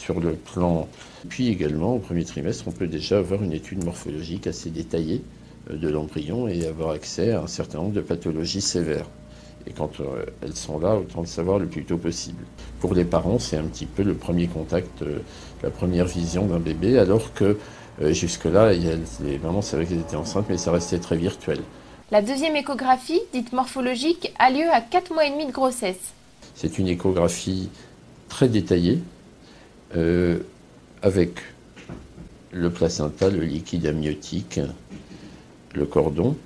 sur le plan. Puis également, au premier trimestre, on peut déjà avoir une étude morphologique assez détaillée de l'embryon et avoir accès à un certain nombre de pathologies sévères. Et quand elles sont là, autant le savoir le plus tôt possible. Pour les parents, c'est un petit peu le premier contact, la première vision d'un bébé, alors que jusque-là, les mamans savaient qu'elles étaient enceintes, mais ça restait très virtuel. La deuxième échographie, dite morphologique, a lieu à 4 mois et demi de grossesse. C'est une échographie très détaillée, avec le placenta, le liquide amniotique, le cordon,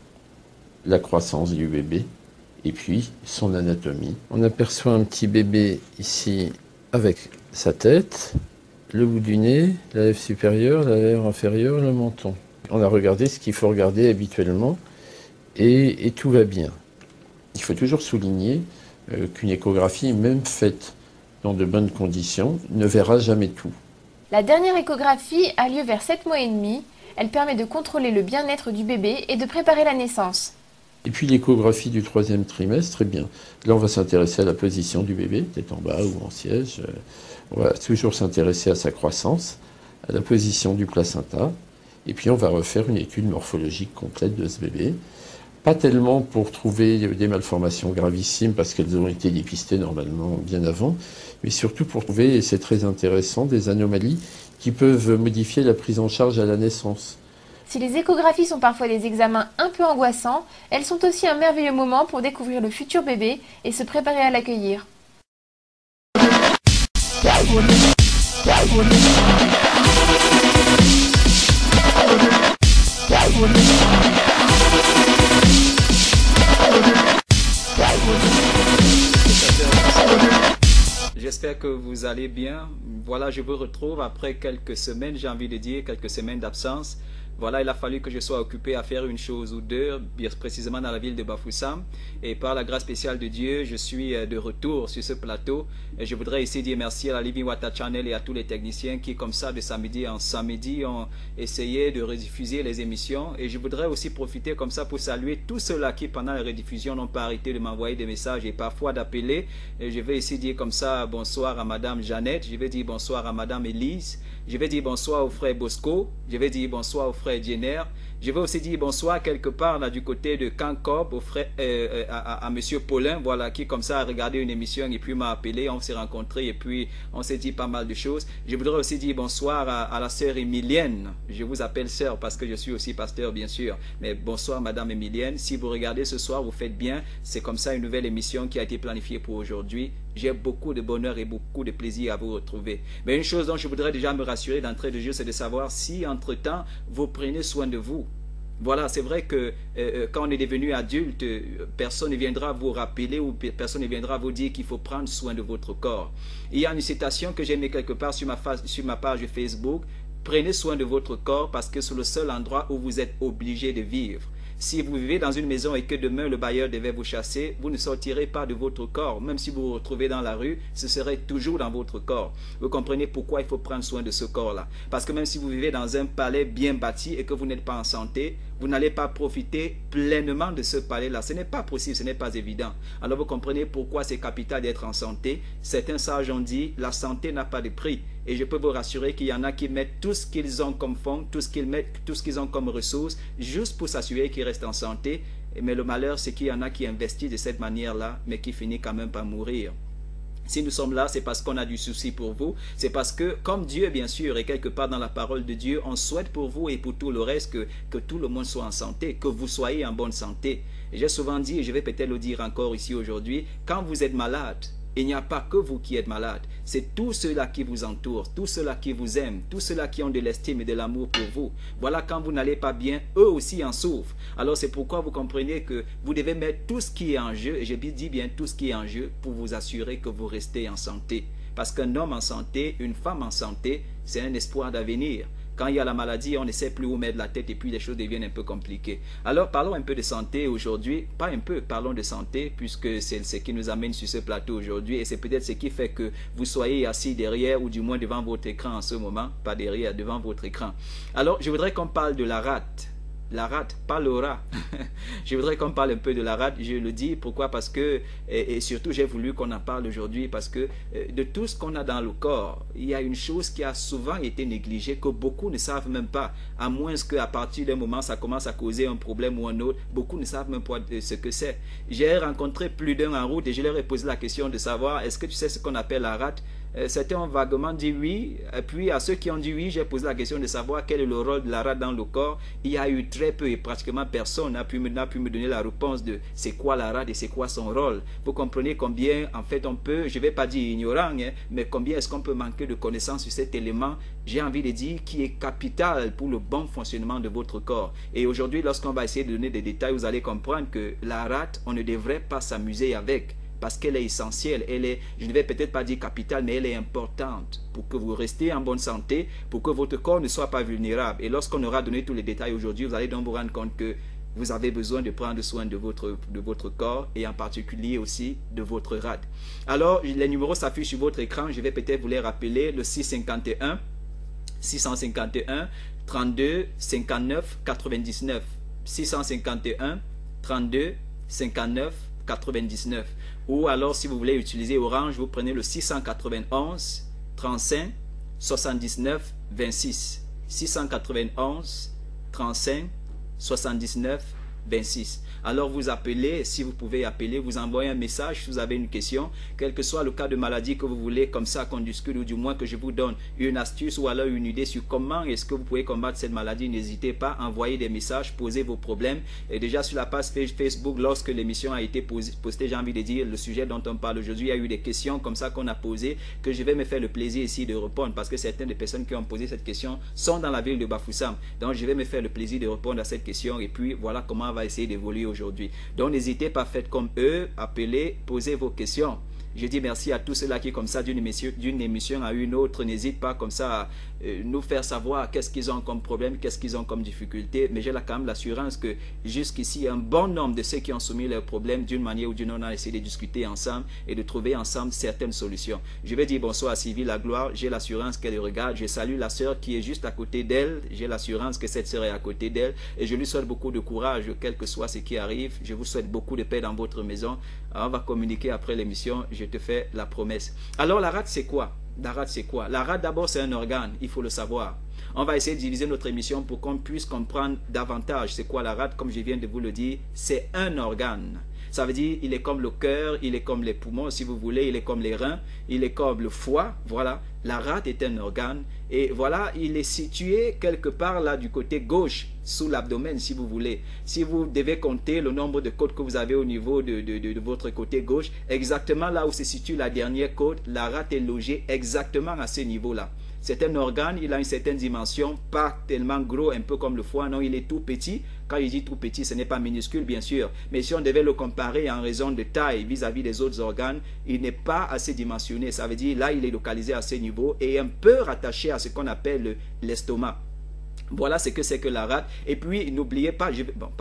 la croissance du bébé, et puis son anatomie. On aperçoit un petit bébé ici avec sa tête, le bout du nez, la lèvre supérieure, la lèvre inférieure, le menton. On a regardé ce qu'il faut regarder habituellement et tout va bien. Il faut toujours souligner qu'une échographie, même faite dans de bonnes conditions, ne verra jamais tout. La dernière échographie a lieu vers 7 mois et demi. Elle permet de contrôler le bien-être du bébé et de préparer la naissance. Et puis l'échographie du troisième trimestre, très bien. Là, on va s'intéresser à la position du bébé, peut-être en bas ou en siège. On va toujours s'intéresser à sa croissance, à la position du placenta. Et puis on va refaire une étude morphologique complète de ce bébé. Pas tellement pour trouver des malformations gravissimes, parce qu'elles ont été dépistées normalement bien avant, mais surtout pour trouver, et c'est très intéressant, des anomalies qui peuvent modifier la prise en charge à la naissance. Si les échographies sont parfois des examens un peu angoissants, elles sont aussi un merveilleux moment pour découvrir le futur bébé et se préparer à l'accueillir. J'espère que vous allez bien. Voilà, je vous retrouve après quelques semaines, j'ai envie de dire, quelques semaines d'absence. Voilà, il a fallu que je sois occupé à faire une chose ou deux, bien précisément dans la ville de Bafoussam. Et par la grâce spéciale de Dieu, je suis de retour sur ce plateau. Et je voudrais ici dire merci à la Living Water Channel et à tous les techniciens qui, comme ça, de samedi en samedi, ont essayé de rediffuser les émissions. Et je voudrais aussi profiter comme ça pour saluer tous ceux-là qui, pendant la rediffusion, n'ont pas arrêté de m'envoyer des messages et parfois d'appeler. Et je vais ici dire comme ça bonsoir à Madame Jeannette, je vais dire bonsoir à Madame Élise. Je vais dire bonsoir au frère Bosco, je vais dire bonsoir au frère Jenner, je vais aussi dire bonsoir quelque part là du côté de Cancob au frère, à monsieur Paulin, voilà, qui comme ça a regardé une émission et puis m'a appelé, on s'est rencontrés et puis on s'est dit pas mal de choses. Je voudrais aussi dire bonsoir à la sœur Emilienne, je vous appelle sœur parce que je suis aussi pasteur bien sûr, mais bonsoir Madame Emilienne, si vous regardez ce soir, vous faites bien, c'est comme ça une nouvelle émission qui a été planifiée pour aujourd'hui. J'ai beaucoup de bonheur et beaucoup de plaisir à vous retrouver. Mais une chose dont je voudrais déjà me rassurer d'entrée de jeu, c'est de savoir si entre-temps, vous prenez soin de vous. Voilà, c'est vrai que quand on est devenu adulte, personne ne viendra vous rappeler ou personne ne viendra vous dire qu'il faut prendre soin de votre corps. Il y a une citation que j'ai mis quelque part sur ma page Facebook. Prenez soin de votre corps parce que c'est le seul endroit où vous êtes obligé de vivre. Si vous vivez dans une maison et que demain le bailleur devait vous chasser, vous ne sortirez pas de votre corps. Même si vous vous retrouvez dans la rue, ce serait toujours dans votre corps. Vous comprenez pourquoi il faut prendre soin de ce corps-là. Parce que même si vous vivez dans un palais bien bâti et que vous n'êtes pas en santé, vous n'allez pas profiter pleinement de ce palais-là. Ce n'est pas possible, ce n'est pas évident. Alors vous comprenez pourquoi c'est capital d'être en santé. Certains sages ont dit, la santé n'a pas de prix. Et je peux vous rassurer qu'il y en a qui mettent tout ce qu'ils ont comme fonds, tout ce qu'ils ont comme ressources, juste pour s'assurer qu'ils restent en santé. Mais le malheur, c'est qu'il y en a qui investissent de cette manière-là, mais qui finissent quand même par mourir. Si nous sommes là, c'est parce qu'on a du souci pour vous. C'est parce que, comme Dieu, bien sûr, et quelque part dans la parole de Dieu, on souhaite pour vous et pour tout le reste que tout le monde soit en santé, que vous soyez en bonne santé. Et j'ai souvent dit, et je vais peut-être le dire encore ici aujourd'hui, quand vous êtes malade, il n'y a pas que vous qui êtes malade, c'est tous ceux-là qui vous entourent, tous ceux-là qui vous aiment, tous ceux-là qui ont de l'estime et de l'amour pour vous. Voilà, quand vous n'allez pas bien, eux aussi en souffrent. Alors c'est pourquoi vous comprenez que vous devez mettre tout ce qui est en jeu, et je dis bien tout ce qui est en jeu, pour vous assurer que vous restez en santé. Parce qu'un homme en santé, une femme en santé, c'est un espoir d'avenir. Quand il y a la maladie, on ne sait plus où mettre la tête et puis les choses deviennent un peu compliquées. Alors parlons un peu de santé aujourd'hui, pas un peu, parlons de santé puisque c'est ce qui nous amène sur ce plateau aujourd'hui et c'est peut-être ce qui fait que vous soyez assis derrière ou du moins devant votre écran en ce moment, pas derrière, devant votre écran. Alors je voudrais qu'on parle de la rate. la rate, pas le rat. Je voudrais qu'on parle un peu de la rate. Je le dis, pourquoi? Parce que, et surtout j'ai voulu qu'on en parle aujourd'hui, parce que de tout ce qu'on a dans le corps, il y a une chose qui a souvent été négligée, que beaucoup ne savent même pas, à moins qu'à partir d'un moment ça commence à causer un problème ou un autre, beaucoup ne savent même pas ce que c'est. J'ai rencontré plus d'un en route et je leur ai posé la question de savoir, est-ce que tu sais ce qu'on appelle la rate? Certains ont vaguement dit oui, et puis à ceux qui ont dit oui, j'ai posé la question de savoir quel est le rôle de la rate dans le corps. Il y a eu très peu et pratiquement personne n'a pu me donner la réponse de c'est quoi la rate et c'est quoi son rôle. Vous comprenez combien en fait on peut, je ne vais pas dire ignorant, hein, mais combien est-ce qu'on peut manquer de connaissances sur cet élément, j'ai envie de dire, qui est capital pour le bon fonctionnement de votre corps. Et aujourd'hui, lorsqu'on va essayer de donner des détails, vous allez comprendre que la rate, on ne devrait pas s'amuser avec, parce qu'elle est essentielle, elle est, je ne vais peut-être pas dire capitale, mais elle est importante pour que vous restiez en bonne santé, pour que votre corps ne soit pas vulnérable. Et lorsqu'on aura donné tous les détails aujourd'hui, vous allez donc vous rendre compte que vous avez besoin de prendre soin de votre corps et en particulier aussi de votre rate. Alors, les numéros s'affichent sur votre écran, je vais peut-être vous les rappeler, le 651 32 59 99, 651 32 59 99. Ou alors, si vous voulez utiliser Orange, vous prenez le 691 35 79 26. 691 35 79 26. Alors vous appelez, si vous pouvez appeler, vous envoyez un message si vous avez une question, quel que soit le cas de maladie que vous voulez, comme ça qu'on discute, ou du moins que je vous donne une astuce ou alors une idée sur comment est-ce que vous pouvez combattre cette maladie. N'hésitez pas à envoyer des messages, poser vos problèmes. Et déjà sur la page Facebook, lorsque l'émission a été postée, j'ai envie de dire, le sujet dont on parle aujourd'hui, il y a eu des questions comme ça qu'on a posées, que je vais me faire le plaisir ici de répondre, parce que certaines des personnes qui ont posé cette question sont dans la ville de Bafoussam. Donc je vais me faire le plaisir de répondre à cette question, et puis voilà comment on va essayer d'évoluer aujourd'hui. Donc n'hésitez pas, faites comme eux, appelez, posez vos questions. Je dis merci à tous ceux-là qui, comme ça, d'une émission à une autre, n'hésitent pas comme ça à nous faire savoir qu'est-ce qu'ils ont comme problème, qu'est-ce qu'ils ont comme difficulté. Mais j'ai là quand même l'assurance que jusqu'ici, un bon nombre de ceux qui ont soumis leurs problèmes, d'une manière ou d'une autre, on a essayé de discuter ensemble et de trouver ensemble certaines solutions. Je vais dire bonsoir à Sylvie Lagloire, j'ai l'assurance qu'elle regarde. Je salue la sœur qui est juste à côté d'elle, j'ai l'assurance que cette sœur est à côté d'elle et je lui souhaite beaucoup de courage, quel que soit ce qui arrive. Je vous souhaite beaucoup de paix dans votre maison. Alors, on va communiquer après l'émission, je te fais la promesse. Alors la rate c'est quoi? La rate c'est quoi? La rate d'abord c'est un organe, il faut le savoir. On va essayer de diviser notre émission pour qu'on puisse comprendre davantage c'est quoi la rate. Comme je viens de vous le dire, c'est un organe. Ça veut dire, il est comme le cœur, il est comme les poumons, si vous voulez, il est comme les reins, il est comme le foie, voilà. La rate est un organe, et voilà, il est situé quelque part là du côté gauche, sous l'abdomen, si vous voulez. Si vous devez compter le nombre de côtes que vous avez au niveau de votre côté gauche, exactement là où se situe la dernière côte, la rate est logée exactement à ce niveau-là. C'est un organe, il a une certaine dimension, pas tellement gros, un peu comme le foie, non, il est tout petit. Quand il dit tout petit, ce n'est pas minuscule, bien sûr. Mais si on devait le comparer en raison de taille vis-à-vis des autres organes, il n'est pas assez dimensionné. Ça veut dire, là, il est localisé à ce niveau et un peu rattaché à ce qu'on appelle l'estomac. Voilà ce que c'est que la rate. Et puis, n'oubliez pas,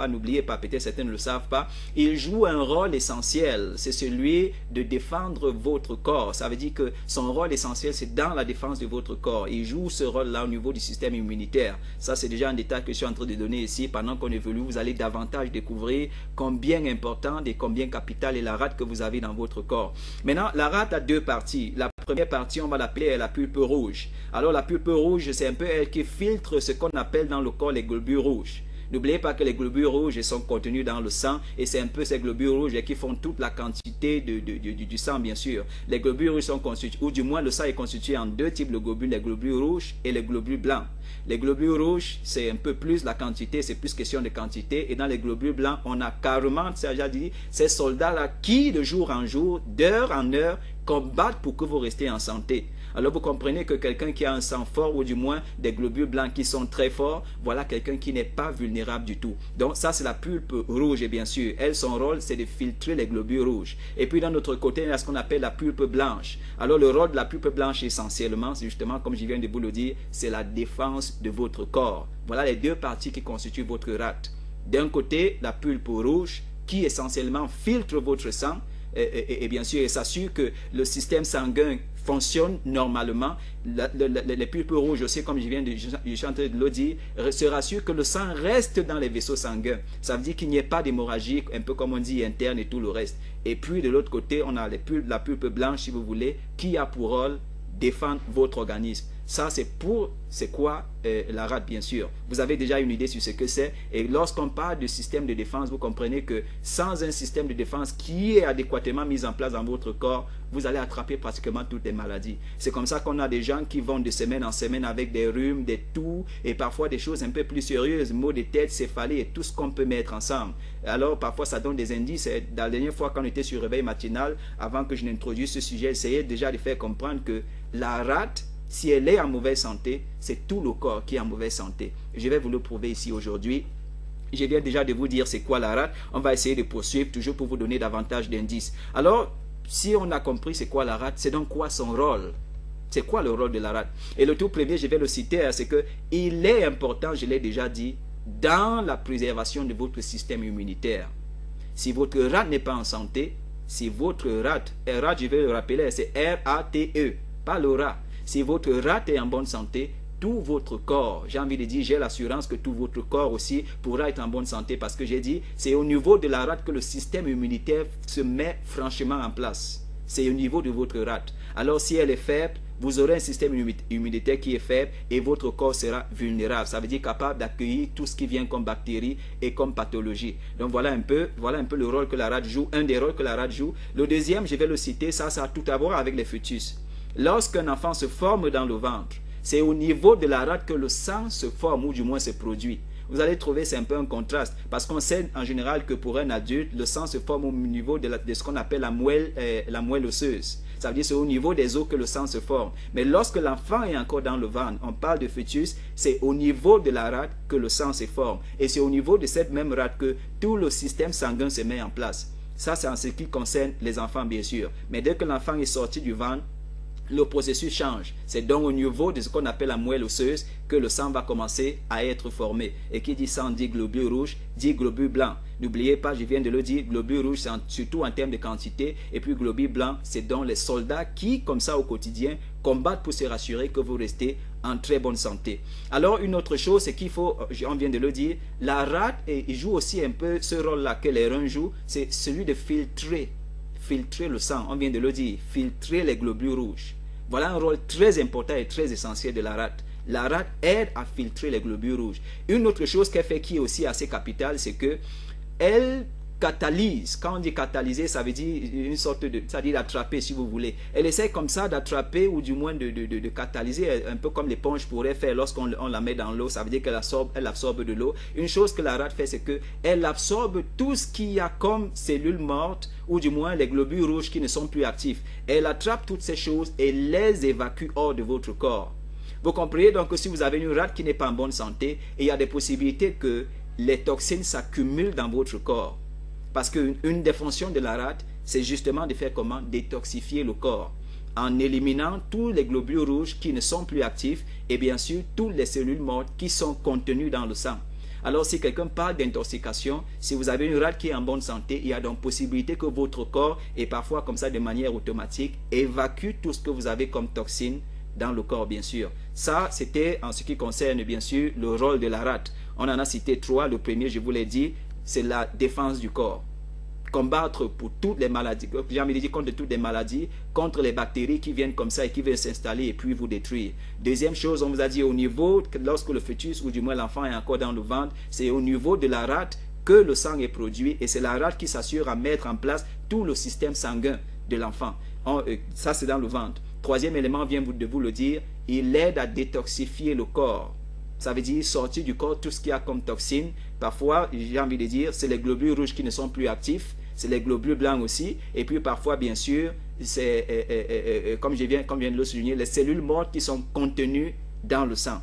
n'oubliez pas, peut-être certains ne le savent pas, il joue un rôle essentiel. C'est celui de défendre votre corps. Ça veut dire que son rôle essentiel, c'est dans la défense de votre corps. Il joue ce rôle-là au niveau du système immunitaire. Ça, c'est déjà un détail que je suis en train de donner ici. Pendant qu'on évolue, vous allez davantage découvrir combien importante et combien capitale est la rate que vous avez dans votre corps. Maintenant, la rate a deux parties. La première partie, on va l'appeler la pulpe rouge. Alors, la pulpe rouge, c'est un peu elle qui filtre ce qu'on appelle dans le corps les globules rouges. N'oubliez pas que les globules rouges sont contenus dans le sang et c'est un peu ces globules rouges qui font toute la quantité du sang, bien sûr. Les globules rouges sont constitués, ou du moins le sang est constitué en deux types de globules, les globules rouges et les globules blancs. Les globules rouges, c'est un peu plus la quantité, c'est plus question de quantité. Et dans les globules blancs, on a carrément, ça j'ai dit, ces soldats-là qui, de jour en jour, d'heure en heure, combattent pour que vous restiez en santé. Alors vous comprenez que quelqu'un qui a un sang fort ou du moins des globules blancs qui sont très forts, voilà quelqu'un qui n'est pas vulnérable du tout. Donc ça c'est la pulpe rouge et bien sûr, elle son rôle c'est de filtrer les globules rouges. Et puis d'un autre côté, il y a ce qu'on appelle la pulpe blanche. Alors le rôle de la pulpe blanche essentiellement, c'est justement comme je viens de vous le dire, c'est la défense de votre corps. Voilà les deux parties qui constituent votre rate. D'un côté, la pulpe rouge qui essentiellement filtre votre sang, et bien sûr, elle s'assure que le système sanguin fonctionne normalement. Les pulpes rouges aussi, comme je suis en train de le dire, se rassurent que le sang reste dans les vaisseaux sanguins. Ça veut dire qu'il n'y ait pas d'hémorragie, un peu comme on dit interne et tout le reste. Et puis de l'autre côté, on a la pulpe blanche, si vous voulez, qui a pour rôle défendre votre organisme. Ça, c'est quoi la rate, bien sûr. Vous avez déjà une idée sur ce que c'est. Et lorsqu'on parle de système de défense, vous comprenez que sans un système de défense qui est adéquatement mis en place dans votre corps, vous allez attraper pratiquement toutes les maladies. C'est comme ça qu'on a des gens qui vont de semaine en semaine avec des rhumes, des toux et parfois des choses un peu plus sérieuses, maux de tête, céphalée et tout ce qu'on peut mettre ensemble. Alors parfois ça donne des indices. La dernière fois quand on était sur réveil matinal, avant que je n'introduise ce sujet, j'essayais déjà de faire comprendre que la rate, si elle est en mauvaise santé, c'est tout le corps qui est en mauvaise santé. Je vais vous le prouver ici aujourd'hui. Je viens déjà de vous dire c'est quoi la rate. On va essayer de poursuivre toujours pour vous donner davantage d'indices. Alors, si on a compris c'est quoi la rate, c'est donc quoi son rôle? C'est quoi le rôle de la rate? Et le tout premier, je vais le citer, c'est que il est important, je l'ai déjà dit, dans la préservation de votre système immunitaire. Si votre rate n'est pas en santé, si votre rate, je vais le rappeler, c'est R-A-T-E, pas le rat. Si votre rate est en bonne santé, tout votre corps, j'ai envie de dire, j'ai l'assurance que tout votre corps aussi pourra être en bonne santé parce que j'ai dit, c'est au niveau de la rate que le système immunitaire se met franchement en place. C'est au niveau de votre rate. Alors si elle est faible, vous aurez un système immunitaire qui est faible et votre corps sera vulnérable. Ça veut dire capable d'accueillir tout ce qui vient comme bactéries et comme pathologie. Donc voilà un peu le rôle que la rate joue, un des rôles que la rate joue. Le deuxième, je vais le citer, ça a tout à voir avec les fœtus. Lorsqu'un enfant se forme dans le ventre, c'est au niveau de la rate que le sang se forme ou du moins se produit. Vous allez trouver c'est un peu un contraste parce qu'on sait en général que pour un adulte, le sang se forme au niveau de ce qu'on appelle la moelle osseuse. Ça veut dire c'est au niveau des os que le sang se forme. Mais lorsque l'enfant est encore dans le ventre, on parle de fœtus, c'est au niveau de la rate que le sang se forme. Et c'est au niveau de cette même rate que tout le système sanguin se met en place. Ça, c'est en ce qui concerne les enfants, bien sûr. Mais dès que l'enfant est sorti du ventre, le processus change. C'est donc au niveau de ce qu'on appelle la moelle osseuse que le sang va commencer à être formé. Et qui dit sang dit globules rouges, dit globules blancs. N'oubliez pas, je viens de le dire, globules rouges, c'est surtout en termes de quantité. Et puis globules blancs, c'est donc les soldats qui, comme ça au quotidien, combattent pour se rassurer que vous restez en très bonne santé. Alors une autre chose, c'est qu'il faut, on vient de le dire, la rate il joue aussi un peu ce rôle-là que les reins jouent, c'est celui de filtrer le sang, on vient de le dire, filtrer les globules rouges. Voilà un rôle très important et très essentiel de la rate. La rate aide à filtrer les globules rouges. Une autre chose qu'elle fait qui est aussi assez capitale, c'est que elle catalyse. Quand on dit catalyser, ça veut dire une sorte de, ça veut dire d'attraper si vous voulez. Elle essaie comme ça d'attraper ou du moins de catalyser, un peu comme l'éponge pourrait faire lorsqu'on la met dans l'eau. Ça veut dire qu'elle absorbe de l'eau. Une chose que la rate fait, c'est que elle absorbe tout ce qu'il y a comme cellules mortes ou du moins les globules rouges qui ne sont plus actifs. Elle attrape toutes ces choses et les évacue hors de votre corps. Vous comprenez donc que si vous avez une rate qui n'est pas en bonne santé, il y a des possibilités que les toxines s'accumulent dans votre corps. Parce qu'une des fonctions de la rate, c'est justement de faire comment? Détoxifier le corps. En éliminant tous les globules rouges qui ne sont plus actifs et bien sûr toutes les cellules mortes qui sont contenues dans le sang. Alors si quelqu'un parle d'intoxication, si vous avez une rate qui est en bonne santé, il y a donc possibilité que votre corps, et parfois comme ça de manière automatique, évacue tout ce que vous avez comme toxines dans le corps bien sûr. Ça c'était en ce qui concerne bien sûr le rôle de la rate. On en a cité 3. Le premier, je vous l'ai dit, c'est la défense du corps. Combattre pour toutes les maladies, j'ai envie de dire contre toutes les maladies, contre les bactéries qui viennent comme ça et qui viennent s'installer et puis vous détruire. Deuxième chose, on vous a dit au niveau, lorsque le fœtus ou du moins l'enfant est encore dans le ventre, c'est au niveau de la rate que le sang est produit et c'est la rate qui s'assure à mettre en place tout le système sanguin de l'enfant. Ça c'est dans le ventre. Troisième élément, vient de vous le dire, il aide à détoxifier le corps. Ça veut dire sortir du corps tout ce qu'il y a comme toxines. Parfois, j'ai envie de dire, c'est les globules rouges qui ne sont plus actifs, c'est les globules blancs aussi. Et puis parfois, bien sûr, c'est, comme je viens de le souligner, les cellules mortes qui sont contenues dans le sang.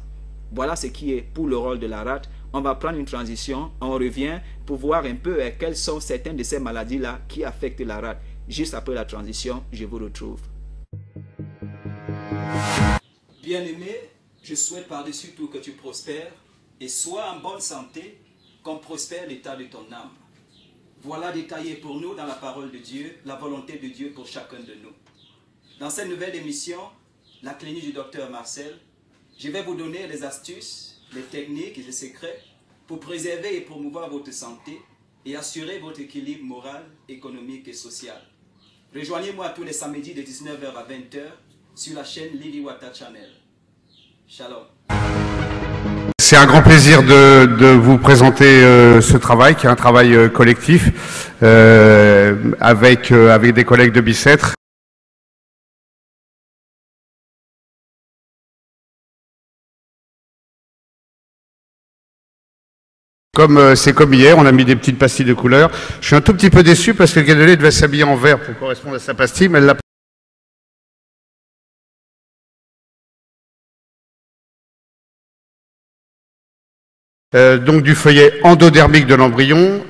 Voilà ce qui est pour le rôle de la rate. On va prendre une transition, on revient pour voir un peu quelles sont certaines de ces maladies-là qui affectent la rate. Juste après la transition, je vous retrouve. Bien-aimé, je souhaite par-dessus tout que tu prospères et sois en bonne santé, comme prospère l'état de ton âme. Voilà détaillé pour nous dans la parole de Dieu, la volonté de Dieu pour chacun de nous. Dans cette nouvelle émission, la clinique du docteur Marcel, je vais vous donner les astuces, les techniques et les secrets pour préserver et promouvoir votre santé et assurer votre équilibre moral, économique et social. Rejoignez-moi tous les samedis de 19h à 20h sur la chaîne Lily Water Channel. Shalom. C'est un grand plaisir de vous présenter ce travail, qui est un travail collectif avec des collègues de Bicêtre. C'est comme hier, on a mis des petites pastilles de couleur. Je suis un tout petit peu déçu parce que Guédolé devait s'habiller en vert pour correspondre à sa pastille, mais elle l'a. Donc du feuillet endodermique de l'embryon,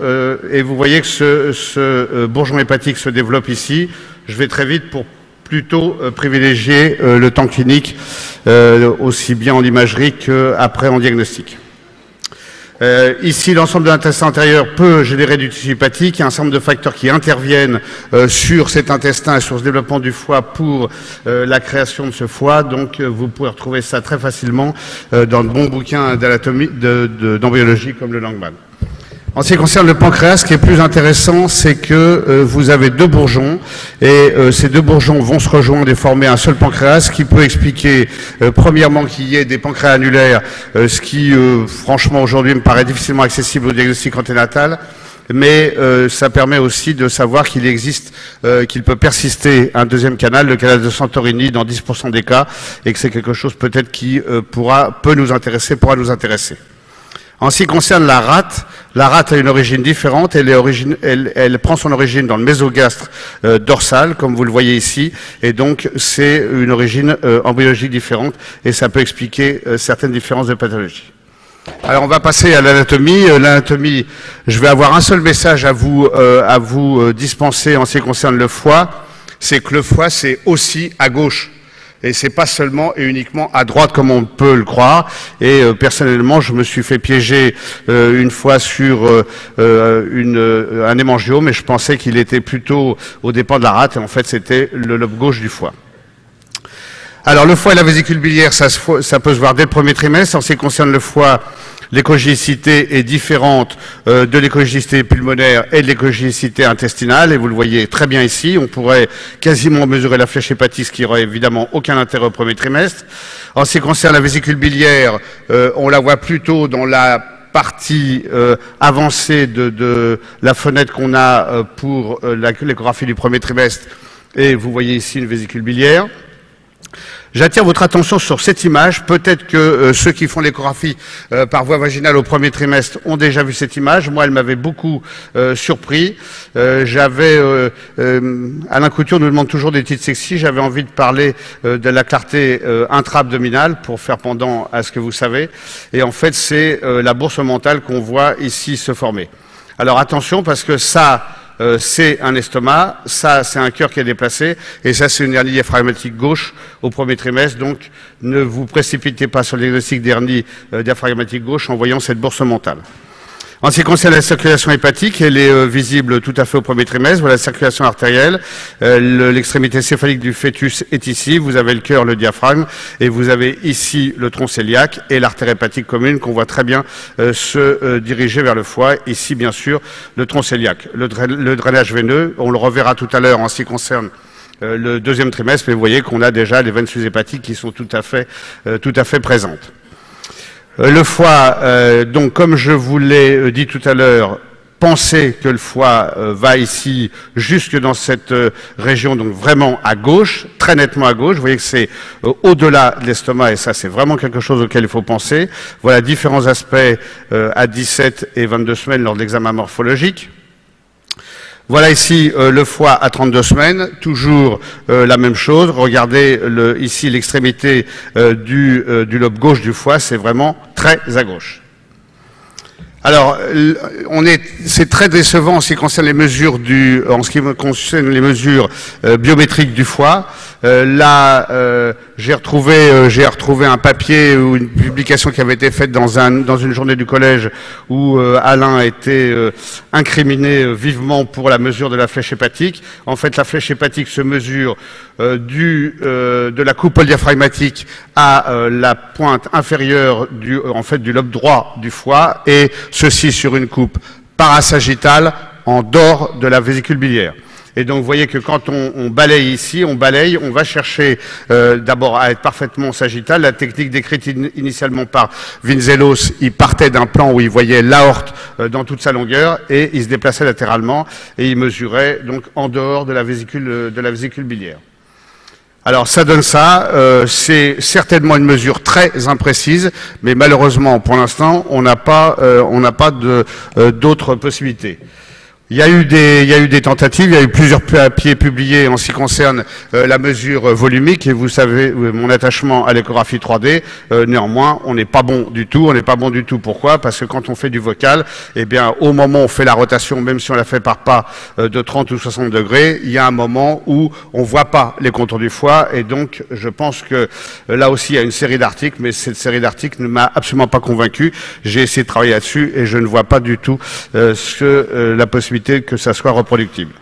et vous voyez que ce bourgeon hépatique se développe ici. Je vais très vite pour plutôt privilégier le temps clinique, aussi bien en imagerie qu'après en diagnostic. Ici, l'ensemble de l'intestin antérieur peut générer du tissu hépatique. Il y a un certain nombre de facteurs qui interviennent sur cet intestin et sur ce développement du foie pour la création de ce foie. Donc, vous pouvez retrouver ça très facilement dans de bons bouquins d'anatomie, d'embryologie comme le Langman. En ce qui concerne le pancréas, ce qui est plus intéressant, c'est que vous avez deux bourgeons et ces deux bourgeons vont se rejoindre et former un seul pancréas, ce qui peut expliquer, premièrement, qu'il y ait des pancréas annulaires, ce qui, franchement, aujourd'hui, me paraît difficilement accessible au diagnostic anténatal. Mais ça permet aussi de savoir qu'il existe, qu'il peut persister un deuxième canal, le canal de Santorini, dans 10% des cas, et que c'est quelque chose peut-être qui pourra nous intéresser. En ce qui concerne la rate a une origine différente. Elle prend son origine dans le mésogastre dorsal, comme vous le voyez ici, et donc c'est une origine embryologique différente, et ça peut expliquer certaines différences de pathologie. Alors on va passer à l'anatomie. L'anatomie, je vais avoir un seul message à vous dispenser en ce qui concerne le foie, c'est que le foie c'est aussi à gauche. Et c'est pas seulement et uniquement à droite comme on peut le croire. Et personnellement, je me suis fait piéger une fois sur un hémangiome, mais je pensais qu'il était plutôt au dépend de la rate, et en fait c'était le lobe gauche du foie. Alors le foie et la vésicule biliaire, ça peut se voir dès le premier trimestre. En ce qui concerne le foie, l'écogénicité est différente de l'écogénicité pulmonaire et de l'écogénicité intestinale, et vous le voyez très bien ici. On pourrait quasiment mesurer la flèche hépatique, ce qui n'aurait évidemment aucun intérêt au premier trimestre. En ce qui concerne la vésicule biliaire, on la voit plutôt dans la partie avancée de la fenêtre qu'on a pour l'échographie du premier trimestre, et vous voyez ici une vésicule biliaire. J'attire votre attention sur cette image. Peut-être que ceux qui font l'échographie par voie vaginale au premier trimestre ont déjà vu cette image. Moi, elle m'avait beaucoup surpris. Alain Couture nous demande toujours des titres sexy. J'avais envie de parler de la clarté intra-abdominale pour faire pendant à ce que vous savez. Et en fait, c'est la bourse mentale qu'on voit ici se former. Alors attention, parce que ça, c'est un estomac, ça c'est un cœur qui est déplacé, et ça c'est une hernie diaphragmatique gauche au premier trimestre. Donc ne vous précipitez pas sur le diagnostic d'hernie diaphragmatique gauche en voyant cette bourse mentale. En ce qui concerne la circulation hépatique, elle est visible tout à fait au premier trimestre. Voilà la circulation artérielle. L'extrémité céphalique du fœtus est ici. Vous avez le cœur, le diaphragme, et vous avez ici le tronc cœliaque et l'artère hépatique commune qu'on voit très bien se diriger vers le foie. Ici, bien sûr, le tronc cœliaque. Le drainage veineux, on le reverra tout à l'heure en ce qui concerne le deuxième trimestre, mais vous voyez qu'on a déjà les veines sous-hépatiques qui sont tout à fait présentes. Le foie, donc comme je vous l'ai dit tout à l'heure, pensez que le foie va ici jusque dans cette région, donc vraiment à gauche, très nettement à gauche. Vous voyez que c'est au-delà de l'estomac, et ça c'est vraiment quelque chose auquel il faut penser. Voilà différents aspects à 17 et 22 semaines lors de l'examen morphologique. Voilà ici le foie à 32 semaines, toujours la même chose. Regardez ici l'extrémité du lobe gauche du foie, c'est vraiment très à gauche. Alors, c'est très décevant en ce qui concerne les mesures biométriques du foie. Là, j'ai retrouvé un papier ou une publication qui avait été faite dans une journée du collège où Alain a été incriminé vivement pour la mesure de la flèche hépatique. En fait, la flèche hépatique se mesure de la coupole diaphragmatique à la pointe inférieure du lobe droit du foie, et ceci sur une coupe parasagittale en dehors de la vésicule biliaire. Et donc, vous voyez que quand on balaye ici, on va chercher d'abord à être parfaitement sagittal. La technique décrite initialement par Vinzelos, il partait d'un plan où il voyait l'aorte dans toute sa longueur et il se déplaçait latéralement et il mesurait donc en dehors de la vésicule biliaire. Alors ça donne ça, c'est certainement une mesure très imprécise, mais malheureusement pour l'instant on n'a pas d'autres possibilités. Il y a eu des tentatives, il y a eu plusieurs papiers publiés en ce qui concerne la mesure volumique, et vous savez mon attachement à l'échographie 3D. Néanmoins, on n'est pas bon du tout. On n'est pas bon du tout. Pourquoi? Parce que quand on fait du vocal, eh bien, au moment où on fait la rotation, même si on la fait par pas de 30 ou 60 degrés, il y a un moment où on voit pas les contours du foie, et donc je pense que là aussi il y a une série d'articles, mais cette série d'articles ne m'a absolument pas convaincu. J'ai essayé de travailler là-dessus et je ne vois pas du tout la possibilité que ça soit reproductible.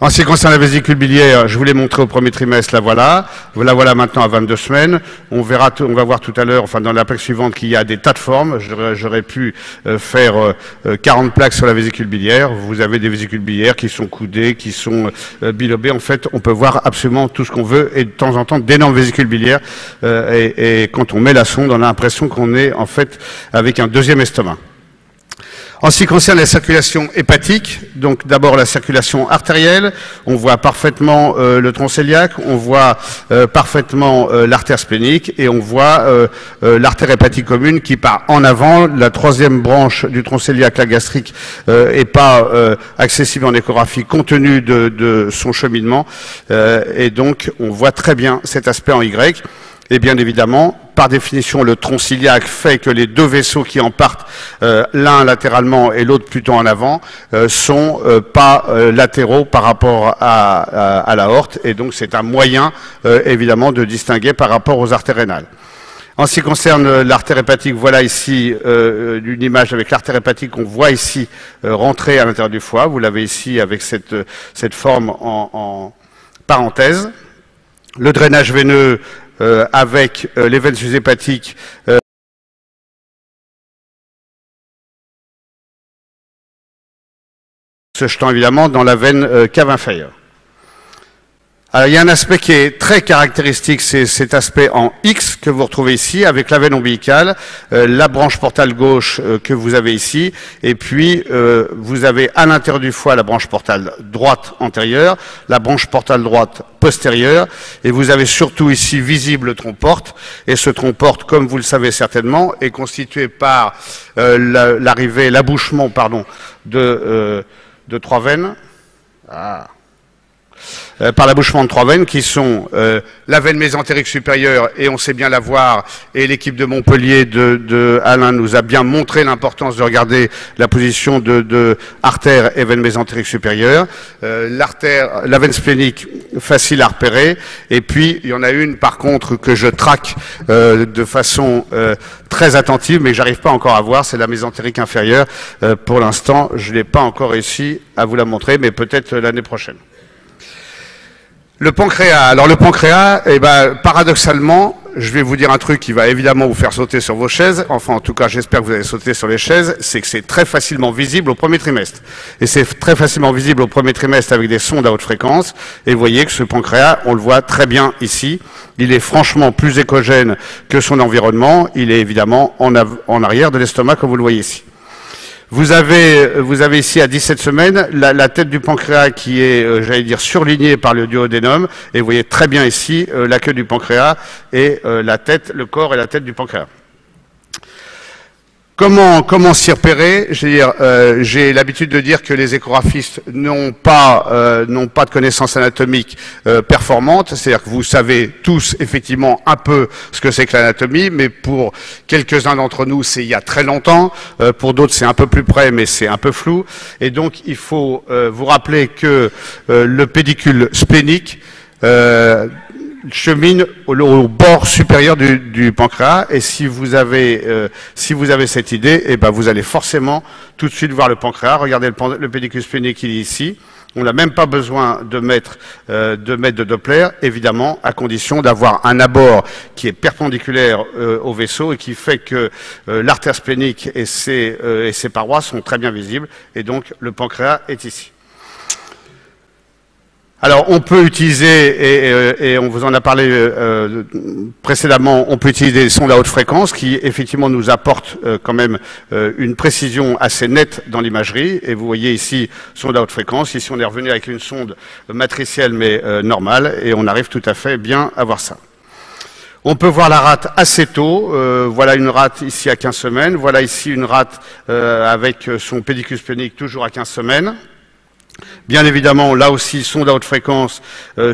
En ce qui concerne la vésicule biliaire, je vous l'ai montré au premier trimestre, la voilà maintenant à 22 semaines. On va voir tout à l'heure, enfin dans la plaque suivante, qu'il y a des tas de formes. J'aurais pu faire 40 plaques sur la vésicule biliaire. Vous avez des vésicules biliaires qui sont coudées, qui sont bilobées. En fait, on peut voir absolument tout ce qu'on veut, et de temps en temps d'énormes vésicules biliaires. Et quand on met la sonde, on a l'impression qu'on est en fait avec un deuxième estomac. En ce qui concerne la circulation hépatique, donc d'abord la circulation artérielle, on voit parfaitement le tronc cœliaque, on voit parfaitement l'artère splénique, et on voit l'artère hépatique commune qui part en avant. La troisième branche du tronc cœliaque, la gastrique, est pas accessible en échographie compte tenu de son cheminement, et donc on voit très bien cet aspect en Y. Et bien évidemment, par définition, le tronc cœliaque fait que les deux vaisseaux qui en partent, l'un latéralement et l'autre plutôt en avant, sont pas latéraux par rapport à l'aorte, et donc c'est un moyen évidemment de distinguer par rapport aux artères rénales. En ce qui concerne l'artère hépatique, voilà ici une image avec l'artère hépatique. On voit ici rentrer à l'intérieur du foie. Vous l'avez ici avec cette forme en parenthèse. Le drainage veineux avec les veines sus-hépatiques se jetant évidemment dans la veine cave inférieure. Alors, il y a un aspect qui est très caractéristique, c'est cet aspect en X que vous retrouvez ici, avec la veine ombilicale, la branche portale gauche que vous avez ici, et puis vous avez à l'intérieur du foie la branche portale droite antérieure, la branche portale droite postérieure, et vous avez surtout ici visible le tronc-porte, et ce tronc-porte, comme vous le savez certainement, est constitué par l'abouchement, de trois veines. Par l'abouchement de trois veines qui sont la veine mésentérique supérieure, et on sait bien la voir, et l'équipe de Montpellier de Alain nous a bien montré l'importance de regarder la position de artère et veine mésentérique supérieure, la veine splénique facile à repérer, et puis il y en a une par contre que je traque de façon très attentive, mais que j'arrive pas encore à voir, c'est la mésentérique inférieure. Pour l'instant, je n'ai pas encore réussi à vous la montrer, mais peut-être l'année prochaine. Le pancréas. Alors le pancréas, paradoxalement, je vais vous dire un truc qui va évidemment vous faire sauter sur vos chaises. Enfin, en tout cas, j'espère que vous allez sauter sur les chaises. C'est que c'est très facilement visible au premier trimestre. Et c'est très facilement visible au premier trimestre avec des sondes à haute fréquence. Et vous voyez que ce pancréas, on le voit très bien ici. Il est franchement plus échogène que son environnement. Il est évidemment en arrière de l'estomac, comme vous le voyez ici. Vous avez ici à 17 semaines la tête du pancréas qui est, j'allais dire, surlignée par le duodénum, et vous voyez très bien ici la queue du pancréas et la tête, le corps et la tête du pancréas. Comment s'y repérer? J'ai l'habitude de dire que les échographistes n'ont pas de connaissances anatomiques performantes, c'est-à-dire que vous savez tous effectivement un peu ce que c'est que l'anatomie, mais pour quelques-uns d'entre nous, c'est il y a très longtemps, pour d'autres c'est un peu plus près, mais c'est un peu flou, et donc il faut vous rappeler que le pédicule splénique, c'est un pédicule qui chemine au bord supérieur du pancréas, et si vous avez cette idée, eh ben vous allez forcément tout de suite voir le pancréas. Regardez le pédicule splénique, il est ici. On n'a même pas besoin de mettre de Doppler, évidemment, à condition d'avoir un abord qui est perpendiculaire au vaisseau et qui fait que l'artère splénique et ses parois sont très bien visibles, et donc le pancréas est ici. Alors, on peut utiliser, et on vous en a parlé précédemment, on peut utiliser des sondes à haute fréquence qui, effectivement, nous apportent quand même une précision assez nette dans l'imagerie. Et vous voyez ici, sonde à haute fréquence. Ici, on est revenu avec une sonde matricielle, mais normale, et on arrive tout à fait bien à voir ça. On peut voir la rate assez tôt. Voilà une rate ici à 15 semaines. Voilà ici une rate avec son pédicule splénique toujours à 15 semaines. Bien évidemment, là aussi, sonde à haute fréquence,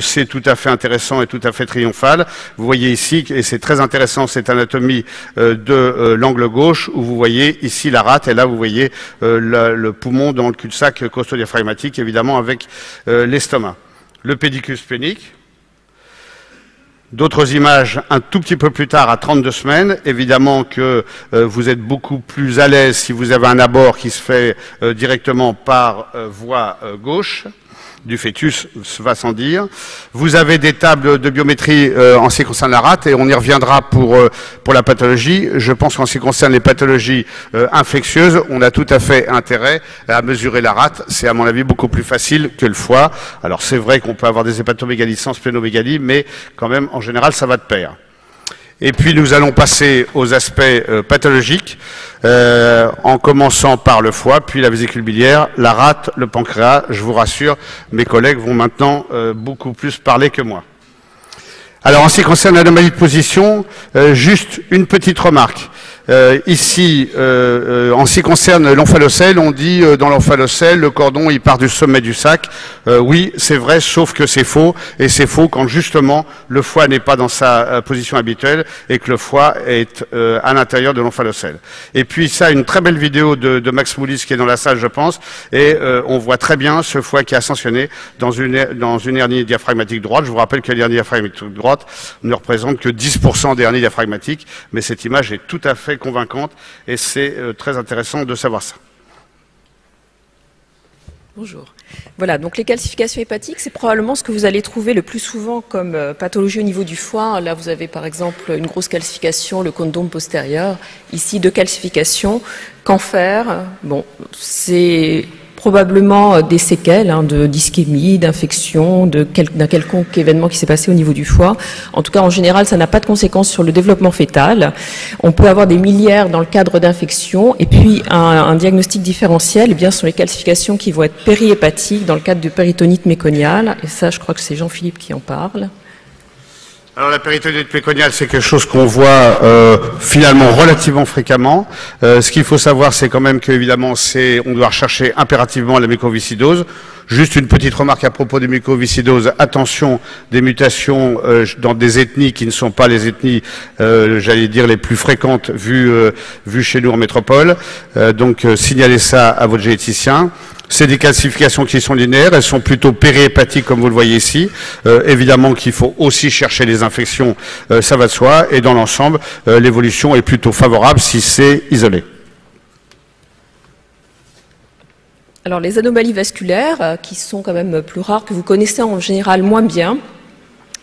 c'est tout à fait intéressant et tout à fait triomphal. Vous voyez ici, et c'est très intéressant, cette anatomie de l'angle gauche, où vous voyez ici la rate, et là vous voyez le poumon dans le cul-de-sac costodiaphragmatique, évidemment avec l'estomac. Le pédicule splénique. D'autres images un tout petit peu plus tard, à 32 semaines. Évidemment que vous êtes beaucoup plus à l'aise si vous avez un abord qui se fait directement par voie gauche du fœtus, va sans dire. Vous avez des tables de biométrie en ce qui concerne la rate, et on y reviendra pour la pathologie. Je pense qu'en ce qui concerne les pathologies infectieuses, on a tout à fait intérêt à mesurer la rate. C'est à mon avis beaucoup plus facile que le foie. Alors c'est vrai qu'on peut avoir des hépatomégalies sans splénomégalie, mais quand même en général ça va de pair. Et puis nous allons passer aux aspects pathologiques, en commençant par le foie, puis la vésicule biliaire, la rate, le pancréas. Je vous rassure, mes collègues vont maintenant beaucoup plus parler que moi. Alors en ce qui concerne l'anomalie de position, juste une petite remarque. Ici, en ce qui concerne l'omphalocèle, on dit dans l'omphalocèle, le cordon il part du sommet du sac. Oui, c'est vrai, sauf que c'est faux, et c'est faux quand justement le foie n'est pas dans sa position habituelle et que le foie est à l'intérieur de l'omphalocèle. Et puis ça, une très belle vidéo de Max Moulis qui est dans la salle, je pense, et on voit très bien ce foie qui est ascensionné dans une hernie diaphragmatique droite. Je vous rappelle que l'hernie diaphragmatique droite ne représente que 10% des hernies diaphragmatiques, mais cette image est tout à fait convaincante, et c'est très intéressant de savoir ça. Bonjour. Voilà, donc les calcifications hépatiques, c'est probablement ce que vous allez trouver le plus souvent comme pathologie au niveau du foie. Là, vous avez par exemple une grosse calcification, le condome postérieur. Ici, 2 calcifications. Qu'en faire? Bon, c'est probablement des séquelles d'ischémie, d'infection, d'un quelconque événement qui s'est passé au niveau du foie. En tout cas, en général, ça n'a pas de conséquences sur le développement fœtal. On peut avoir des miliaires dans le cadre d'infection, et puis un diagnostic différentiel, eh bien, ce sont les calcifications qui vont être périhépatiques dans le cadre du péritonite méconial. Et ça, je crois que c'est Jean-Philippe qui en parle. Alors la péritonite méconiale, c'est quelque chose qu'on voit finalement relativement fréquemment. Ce qu'il faut savoir, c'est quand même qu'évidemment, on doit rechercher impérativement la mucoviscidose. Juste une petite remarque à propos des mucoviscidoses. Attention, des mutations dans des ethnies qui ne sont pas les ethnies, j'allais dire, les plus fréquentes vues chez nous en métropole. Donc signalez ça à votre généticien. C'est des calcifications qui sont linéaires, elles sont plutôt périhépatiques comme vous le voyez ici. Évidemment qu'il faut aussi chercher les infections, ça va de soi, et dans l'ensemble, l'évolution est plutôt favorable si c'est isolé. Alors les anomalies vasculaires, qui sont quand même plus rares, que vous connaissez en général moins bien.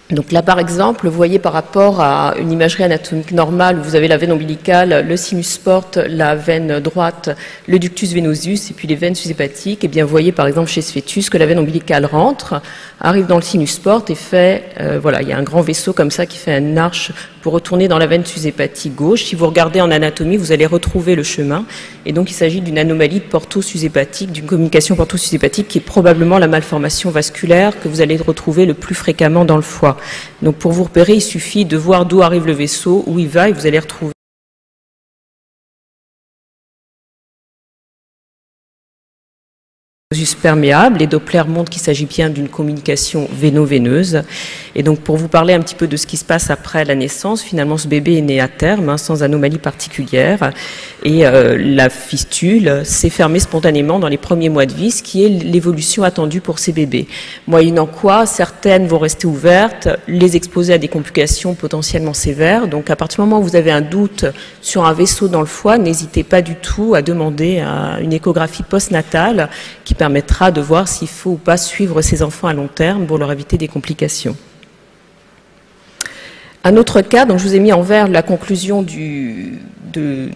Donc là, par exemple, vous voyez par rapport à une imagerie anatomique normale, où vous avez la veine ombilicale, le sinus porte, la veine droite, le ductus venosus, et puis les veines sous-hépatiques. Et bien, vous voyez par exemple chez ce fœtus que la veine ombilicale rentre, arrive dans le sinus porte et fait, voilà, il y a un grand vaisseau comme ça qui fait une arche pour retourner dans la veine sous-hépatique gauche. Si vous regardez en anatomie, vous allez retrouver le chemin. Et donc, il s'agit d'une anomalie de porto-sous-hépatique, d'une communication porto-sous-hépatique qui est probablement la malformation vasculaire que vous allez retrouver le plus fréquemment dans le foie. Donc, pour vous repérer, il suffit de voir d'où arrive le vaisseau, où il va, et vous allez retrouver perméable. Les Doppler montrent qu'il s'agit bien d'une communication véno-veineuse. Et donc, pour vous parler un petit peu de ce qui se passe après la naissance, finalement, ce bébé est né à terme, hein, sans anomalie particulière. Et la fistule s'est fermée spontanément dans les premiers mois de vie, ce qui est l'évolution attendue pour ces bébés. Moyennant quoi, certaines vont rester ouvertes, les exposer à des complications potentiellement sévères. Donc, à partir du moment où vous avez un doute sur un vaisseau dans le foie, n'hésitez pas du tout à demander une échographie postnatale qui permettra de voir s'il faut ou pas suivre ces enfants à long terme pour leur éviter des complications. Un autre cas, donc je vous ai mis en vert la conclusion de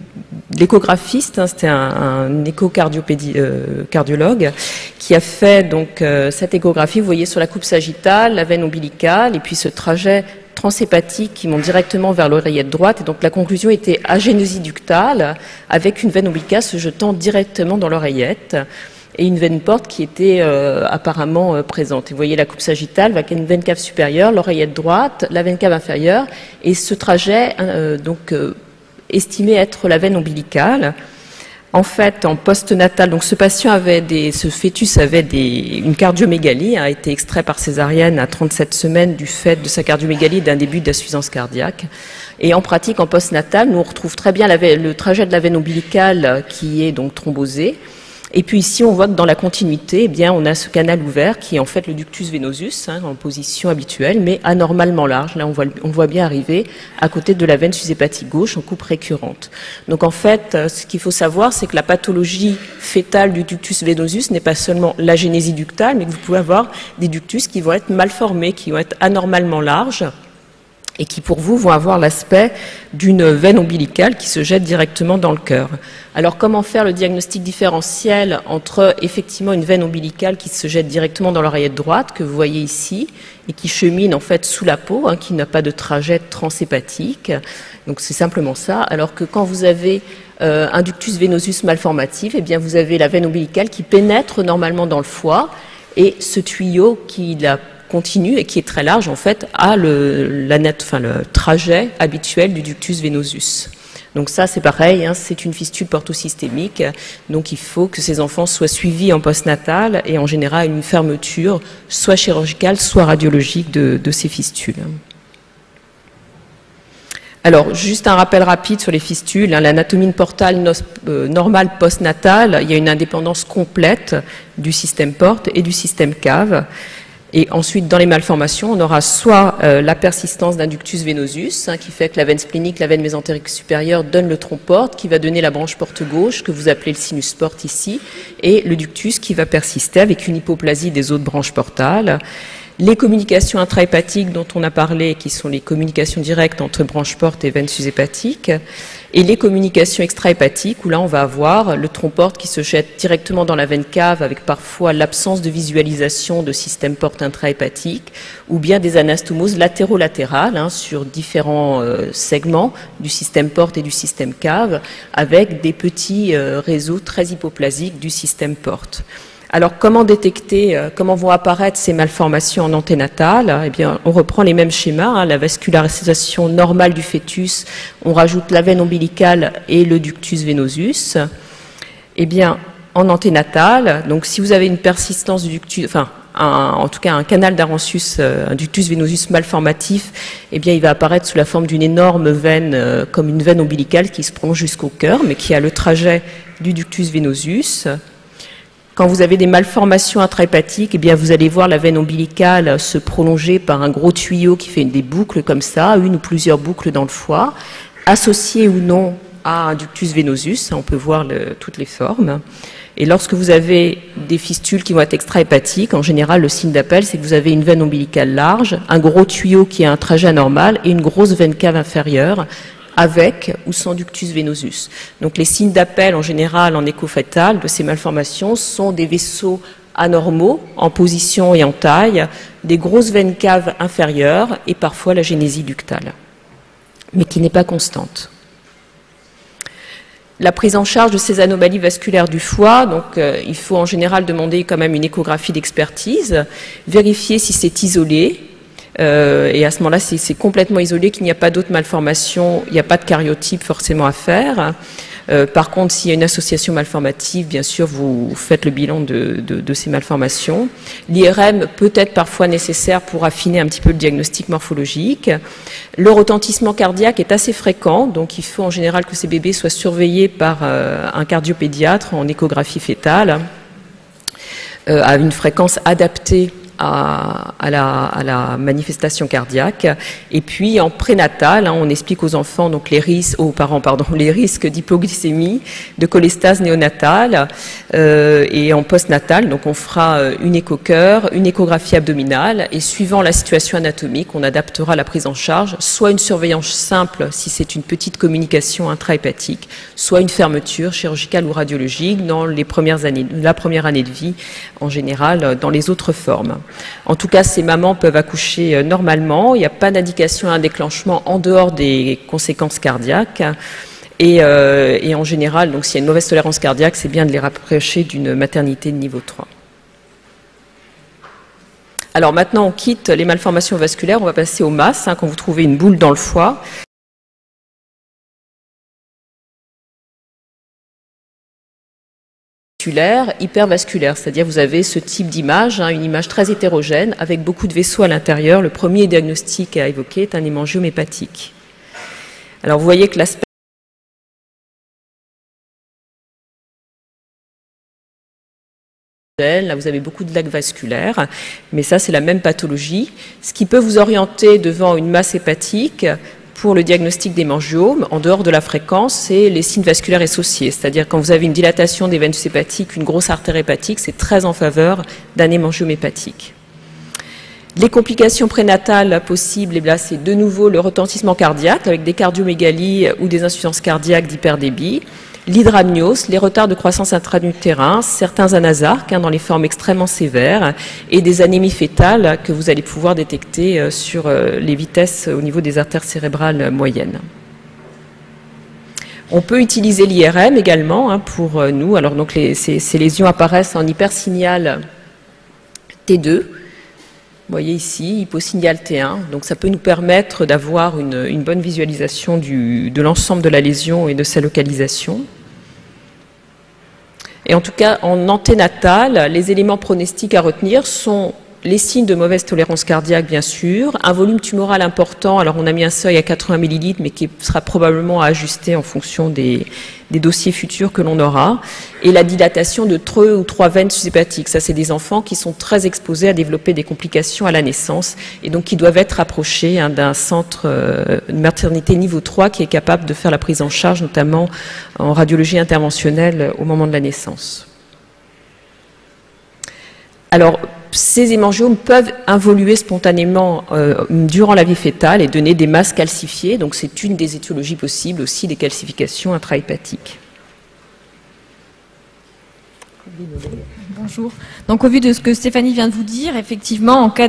l'échographiste, hein, c'était un échocardiologue qui a fait donc cette échographie. Vous voyez sur la coupe sagittale, la veine ombilicale et puis ce trajet transhépatique qui monte directement vers l'oreillette droite. Et donc la conclusion était agénésie ductale avec une veine ombilicale se jetant directement dans l'oreillette et une veine porte qui était apparemment présente. Et vous voyez la coupe sagittale avec une veine cave supérieure, l'oreillette droite, la veine cave inférieure, et ce trajet estimé être la veine ombilicale. En fait, en postnatal, donc ce fœtus avait une cardiomégalie, a été extrait par césarienne à 37 semaines du fait de sa cardiomégalie et d'un début d'insuffisance cardiaque. Et en pratique, en postnatal, nous on retrouve très bien le trajet de la veine ombilicale qui est donc thrombosé. Et puis ici, on voit que dans la continuité, eh bien, on a ce canal ouvert qui est en fait le ductus venosus, hein, en position habituelle, mais anormalement large. Là, on voit bien arriver à côté de la veine sushépatique gauche en coupe récurrente. Donc en fait, ce qu'il faut savoir, c'est que la pathologie fœtale du ductus venosus n'est pas seulement l'agénésie ductale, mais que vous pouvez avoir des ductus qui vont être mal formés, qui vont être anormalement larges, et qui pour vous vont avoir l'aspect d'une veine ombilicale qui se jette directement dans le cœur. Alors comment faire le diagnostic différentiel entre effectivement une veine ombilicale qui se jette directement dans l'oreillette droite, que vous voyez ici, et qui chemine en fait sous la peau, hein, qui n'a pas de trajet transhépatique, donc c'est simplement ça, alors que quand vous avez un ductus venosus malformatif, eh bien vous avez la veine ombilicale qui pénètre normalement dans le foie, et ce tuyau qui la continue et qui est très large, en fait, a le trajet habituel du ductus venosus. Donc ça, c'est pareil, hein, c'est une fistule portosystémique, donc il faut que ces enfants soient suivis en postnatal et en général une fermeture, soit chirurgicale, soit radiologique de ces fistules. Alors, juste un rappel rapide sur les fistules. Hein, l'anatomie portale normale postnatale, il y a une indépendance complète du système porte et du système cave. Et ensuite, dans les malformations, on aura soit la persistance d'un ductus venosus, hein, qui fait que la veine splénique, la veine mésentérique supérieure donne le tronc porte, qui va donner la branche porte gauche, que vous appelez le sinus porte ici, et le ductus qui va persister avec une hypoplasie des autres branches portales. Les communications intrahépatiques dont on a parlé, qui sont les communications directes entre branche porte et veine sushépatique, et les communications extrahépatiques, où là on va avoir le tronc porte qui se jette directement dans la veine cave avec parfois l'absence de visualisation de système porte intrahépatique, ou bien des anastomoses latéraux-latérales hein, sur différents segments du système porte et du système cave, avec des petits réseaux très hypoplasiques du système porte. Alors, comment détecter, comment vont apparaître ces malformations en anténatal? Eh bien, on reprend les mêmes schémas, hein, la vascularisation normale du fœtus, on rajoute la veine ombilicale et le ductus venosus. Eh bien, en anténatal, donc si vous avez une persistance du ductus, enfin, en tout cas un canal d'Arantius, un ductus venosus malformatif, eh bien, il va apparaître sous la forme d'une énorme veine, comme une veine ombilicale qui se prolonge jusqu'au cœur, mais qui a le trajet du ductus venosus. Quand vous avez des malformations intrahépatiques, eh bien vous allez voir la veine ombilicale se prolonger par un gros tuyau qui fait des boucles comme ça, une ou plusieurs boucles dans le foie, associées ou non à un ductus venosus, on peut voir toutes les formes. Et lorsque vous avez des fistules qui vont être extrahépatiques, en général le signe d'appel c'est que vous avez une veine ombilicale large, un gros tuyau qui a un trajet anormal et une grosse veine cave inférieure, avec ou sans ductus venosus. Donc les signes d'appel en général en écho fœtal de ces malformations sont des vaisseaux anormaux en position et en taille, des grosses veines caves inférieures et parfois la génésie ductale, mais qui n'est pas constante. La prise en charge de ces anomalies vasculaires du foie, donc il faut en général demander quand même une échographie d'expertise, vérifier si c'est isolé, et à ce moment-là, c'est complètement isolé, qu'il n'y a pas d'autres malformations, il n'y a pas de cariotype forcément à faire. Par contre, s'il y a une association malformative, bien sûr, vous faites le bilan de ces malformations. L'IRM peut être parfois nécessaire pour affiner un petit peu le diagnostic morphologique. Le retentissement cardiaque est assez fréquent, donc il faut en général que ces bébés soient surveillés par un cardiopédiatre en échographie fétale à une fréquence adaptée à la manifestation cardiaque. Et puis en prénatal, on explique aux enfants donc les risques, aux parents pardon, les risques d'hypoglycémie, de cholestase néonatale, et en postnatal, donc on fera une écho-cœur, une échographie abdominale, et suivant la situation anatomique, on adaptera la prise en charge, soit une surveillance simple si c'est une petite communication intrahépatique, soit une fermeture chirurgicale ou radiologique dans les premières années, la première année de vie en général, dans les autres formes. En tout cas, ces mamans peuvent accoucher normalement. Il n'y a pas d'indication à un déclenchement en dehors des conséquences cardiaques. Et en général, donc s'il y a une mauvaise tolérance cardiaque, c'est bien de les rapprocher d'une maternité de niveau 3. Alors maintenant, on quitte les malformations vasculaires. On va passer aux masses, quand vous trouvez une boule dans le foie. Hypervasculaire, c'est-à-dire vous avez ce type d'image, une image très hétérogène avec beaucoup de vaisseaux à l'intérieur. Le premier diagnostic à évoquer est un hémangiome hépatique. Alors vous voyez que l'aspect là vous avez beaucoup de lacs vasculaires, mais ça c'est la même pathologie. Ce qui peut vous orienter devant une masse hépatique pour le diagnostic d'hémangiome, en dehors de la fréquence, c'est les signes vasculaires associés. C'est-à-dire quand vous avez une dilatation des veines hépatiques, une grosse artère hépatique, c'est très en faveur d'un hémangiome hépatique. Les complications prénatales possibles, et là c'est de nouveau le retentissement cardiaque avec des cardiomégalies ou des insuffisances cardiaques d'hyperdébit, l'hydramnios, les retards de croissance intra-utérin, certains anasarques dans les formes extrêmement sévères et des anémies fétales que vous allez pouvoir détecter sur les vitesses au niveau des artères cérébrales moyennes. On peut utiliser l'IRM également pour nous. Alors donc ces lésions apparaissent en hypersignal T2. Vous voyez ici, hyposignal T1, donc ça peut nous permettre d'avoir une bonne visualisation de l'ensemble de la lésion et de sa localisation. Et en tout cas, en anténatal, les éléments pronostiques à retenir sont les signes de mauvaise tolérance cardiaque, bien sûr, un volume tumoral important, alors on a mis un seuil à 80 ml, mais qui sera probablement à ajuster en fonction des dossiers futurs que l'on aura, et la dilatation de 2 ou 3 veines sushépatiques. Ça, c'est des enfants qui sont très exposés à développer des complications à la naissance, et donc qui doivent être approchés d'un centre, une maternité niveau 3, qui est capable de faire la prise en charge, notamment en radiologie interventionnelle au moment de la naissance. Alors, ces hémangiomes peuvent involuer spontanément durant la vie fœtale et donner des masses calcifiées. Donc c'est une des étiologies possibles aussi des calcifications intrahépatiques. Bonjour. Donc au vu de ce que Stéphanie vient de vous dire, effectivement, en cas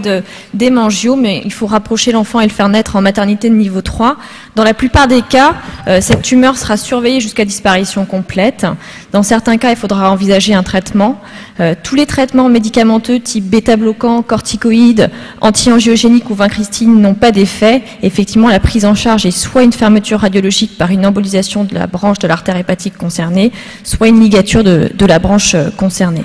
d'hémangiome, il faut rapprocher l'enfant et le faire naître en maternité de niveau 3. Dans la plupart des cas, cette tumeur sera surveillée jusqu'à disparition complète. Dans certains cas, il faudra envisager un traitement. Tous les traitements médicamenteux type bêta-bloquants, corticoïdes, anti-angiogéniques ou vincristine n'ont pas d'effet. Effectivement, la prise en charge est soit une fermeture radiologique par une embolisation de la branche de l'artère hépatique concernée, soit une ligature de la branche concernée.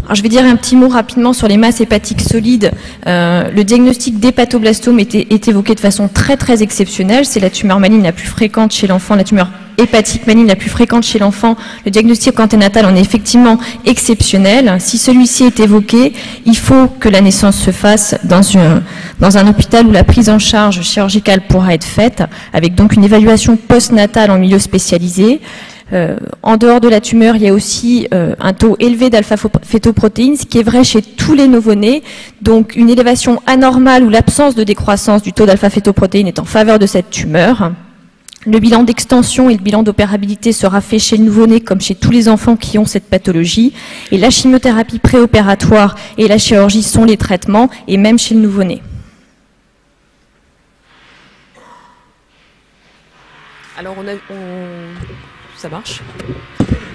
Alors, je vais dire un petit mot rapidement sur les masses hépatiques solides. Le diagnostic d'hépatoblastome est évoqué de façon très exceptionnelle. C'est la tumeur maligne la plus fréquente chez l'enfant, la tumeur hépatique maligne la plus fréquente chez l'enfant. Le diagnostic anténatal en est effectivement exceptionnel. Si celui-ci est évoqué, il faut que la naissance se fasse dans un hôpital où la prise en charge chirurgicale pourra être faite, avec donc une évaluation postnatale en milieu spécialisé. En dehors de la tumeur, il y a aussi un taux élevé d'alpha-fétoprotéines, ce qui est vrai chez tous les nouveau-nés. Donc une élévation anormale ou l'absence de décroissance du taux d'alpha-fétoprotéines est en faveur de cette tumeur. Le bilan d'extension et le bilan d'opérabilité sera fait chez le nouveau-né comme chez tous les enfants qui ont cette pathologie. Et la chimiothérapie préopératoire et la chirurgie sont les traitements, et même chez le nouveau-né. Alors ça marche.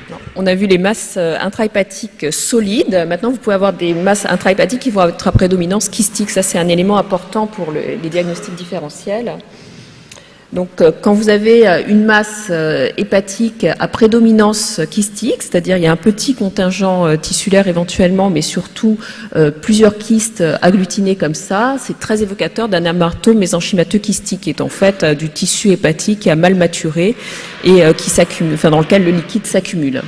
Non. On a vu les masses intrahépatiques solides. Maintenant, vous pouvez avoir des masses intrahépatiques qui vont être à prédominance kystique. Ça, c'est un élément important pour les diagnostics différentiels. Donc, quand vous avez une masse hépatique à prédominance kystique, c'est-à-dire il y a un petit contingent tissulaire éventuellement, mais surtout plusieurs kystes agglutinés comme ça, c'est très évocateur d'un amartome mésenchymateux kystique, qui est en fait du tissu hépatique qui a mal maturé et qui s'accumule, enfin dans lequel le liquide s'accumule.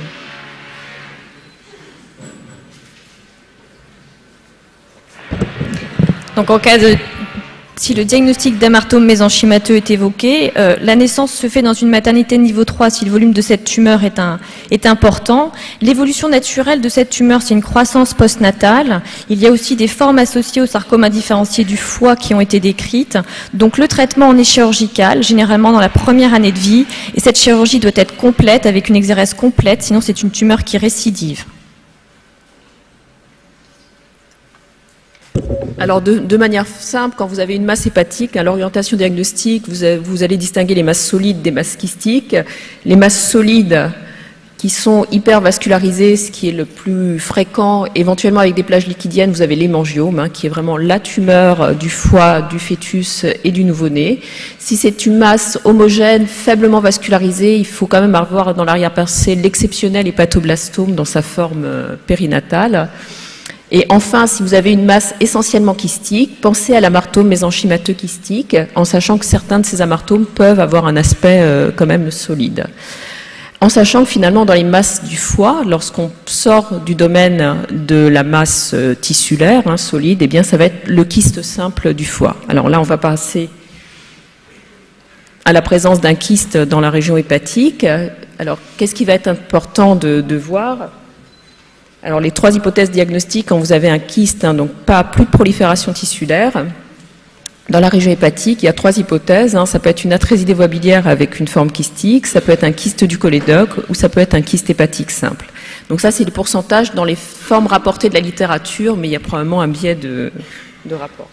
Donc en cas de... Si le diagnostic d'amartome mésenchymateux est évoqué, la naissance se fait dans une maternité de niveau 3 si le volume de cette tumeur est important. L'évolution naturelle de cette tumeur, c'est une croissance postnatale. Il y a aussi des formes associées au sarcome indifférencié du foie qui ont été décrites. Donc le traitement en est chirurgical, généralement dans la première année de vie, et cette chirurgie doit être complète, avec une exérèse complète, sinon c'est une tumeur qui récidive. Alors, de manière simple, quand vous avez une masse hépatique, à l'orientation diagnostique, vous allez distinguer les masses solides des masses kystiques. Les masses solides qui sont hypervascularisées, ce qui est le plus fréquent, éventuellement avec des plages liquidiennes, vous avez l'hémangiome, qui est vraiment la tumeur du foie, du fœtus et du nouveau-né. Si c'est une masse homogène, faiblement vascularisée, il faut quand même avoir dans l'arrière-pensée l'exceptionnel hépatoblastome dans sa forme périnatale. Et enfin, si vous avez une masse essentiellement kystique, pensez à l'amartome mésenchymateux kystique, en sachant que certains de ces amartomes peuvent avoir un aspect quand même solide. En sachant que finalement, dans les masses du foie, lorsqu'on sort du domaine de la masse tissulaire, solide, eh bien, ça va être le kyste simple du foie. Alors là, on va passer à la présence d'un kyste dans la région hépatique. Alors, qu'est-ce qui va être important de voir ? Alors, les trois hypothèses diagnostiques, quand vous avez un kyste, donc plus de prolifération tissulaire, dans la région hépatique, il y a trois hypothèses. Ça peut être une atrésie des voies biliaires avec une forme kystique, ça peut être un kyste du cholédoque ou ça peut être un kyste hépatique simple. Donc ça, c'est les pourcentages dans les formes rapportées de la littérature, mais il y a probablement un biais de rapport.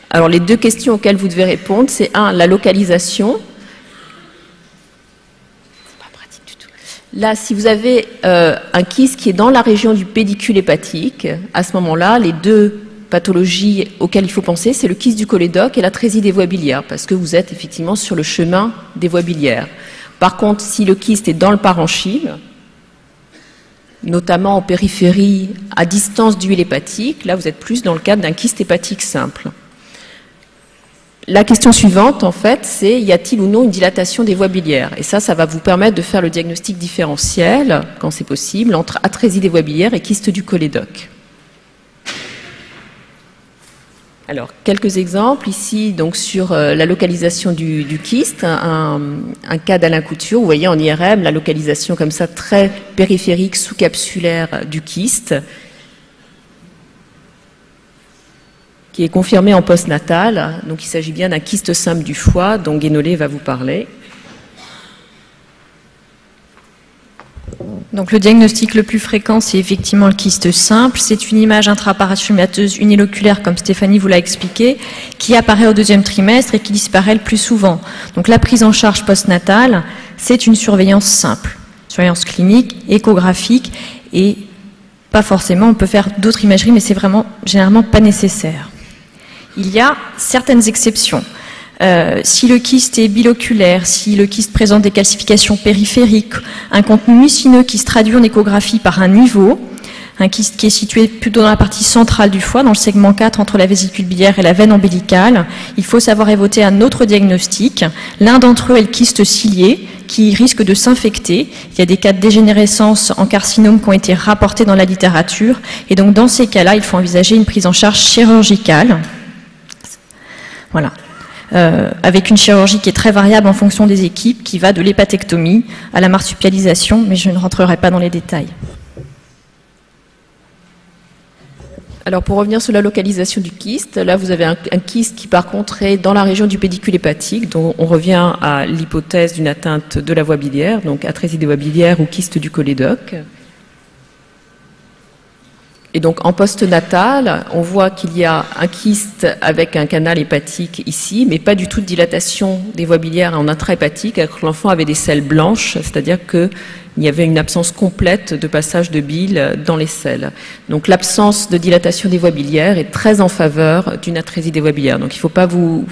Alors, les deux questions auxquelles vous devez répondre, c'est la localisation. Là, si vous avez un kyste qui est dans la région du pédicule hépatique, à ce moment-là, les deux pathologies auxquelles il faut penser, c'est le kyste du cholédoque et l'atrésie des voies biliaires, parce que vous êtes effectivement sur le chemin des voies biliaires. Par contre, si le kyste est dans le parenchyme, notamment en périphérie, à distance du huile hépatique, là, vous êtes plus dans le cadre d'un kyste hépatique simple. La question suivante, en fait, c'est y a-t-il ou non une dilatation des voies biliaires? Et ça va vous permettre de faire le diagnostic différentiel, quand c'est possible, entre atrésie des voies biliaires et kyste du cholédoque. Alors, quelques exemples ici, donc sur la localisation du kyste, un cas d'Alain Couture. Vous voyez en IRM la localisation comme ça très périphérique, sous-capsulaire du kyste, qui est confirmé en postnatal. Donc il s'agit bien d'un kyste simple du foie dont Guénolé va vous parler. Donc le diagnostic le plus fréquent, c'est effectivement le kyste simple. C'est une image intraparachymatueuse uniloculaire, comme Stéphanie vous l'a expliqué, qui apparaît au deuxième trimestre et qui disparaît le plus souvent. Donc la prise en charge postnatale, c'est une surveillance simple. Surveillance clinique, échographique, et pas forcément, on peut faire d'autres imageries, mais c'est vraiment généralement pas nécessaire. Il y a certaines exceptions. Si le kyste est biloculaire, si le kyste présente des calcifications périphériques, un contenu mucineux qui se traduit en échographie par un niveau, un kyste qui est situé plutôt dans la partie centrale du foie, dans le segment 4 entre la vésicule biliaire et la veine ombilicale, il faut savoir évoquer un autre diagnostic. L'un d'entre eux est le kyste cilié, qui risque de s'infecter. Il y a des cas de dégénérescence en carcinome qui ont été rapportés dans la littérature, et donc dans ces cas-là, il faut envisager une prise en charge chirurgicale. Voilà. Avec une chirurgie qui est très variable en fonction des équipes, qui va de l'hépatectomie à la marsupialisation, mais je ne rentrerai pas dans les détails. Alors pour revenir sur la localisation du kyste, là vous avez un kyste qui par contre est dans la région du pédicule hépatique, donc on revient à l'hypothèse d'une atteinte de la voie biliaire, donc atrésie des voies biliaires ou kyste du cholédoque. Et donc en postnatal, on voit qu'il y a un kyste avec un canal hépatique ici, mais pas du tout de dilatation des voies biliaires en intrahépatique, alors que l'enfant avait des selles blanches, c'est-à-dire qu'il y avait une absence complète de passage de bile dans les selles. Donc l'absence de dilatation des voies biliaires est très en faveur d'une atrésie des voies biliaires. Donc il ne faut pas vous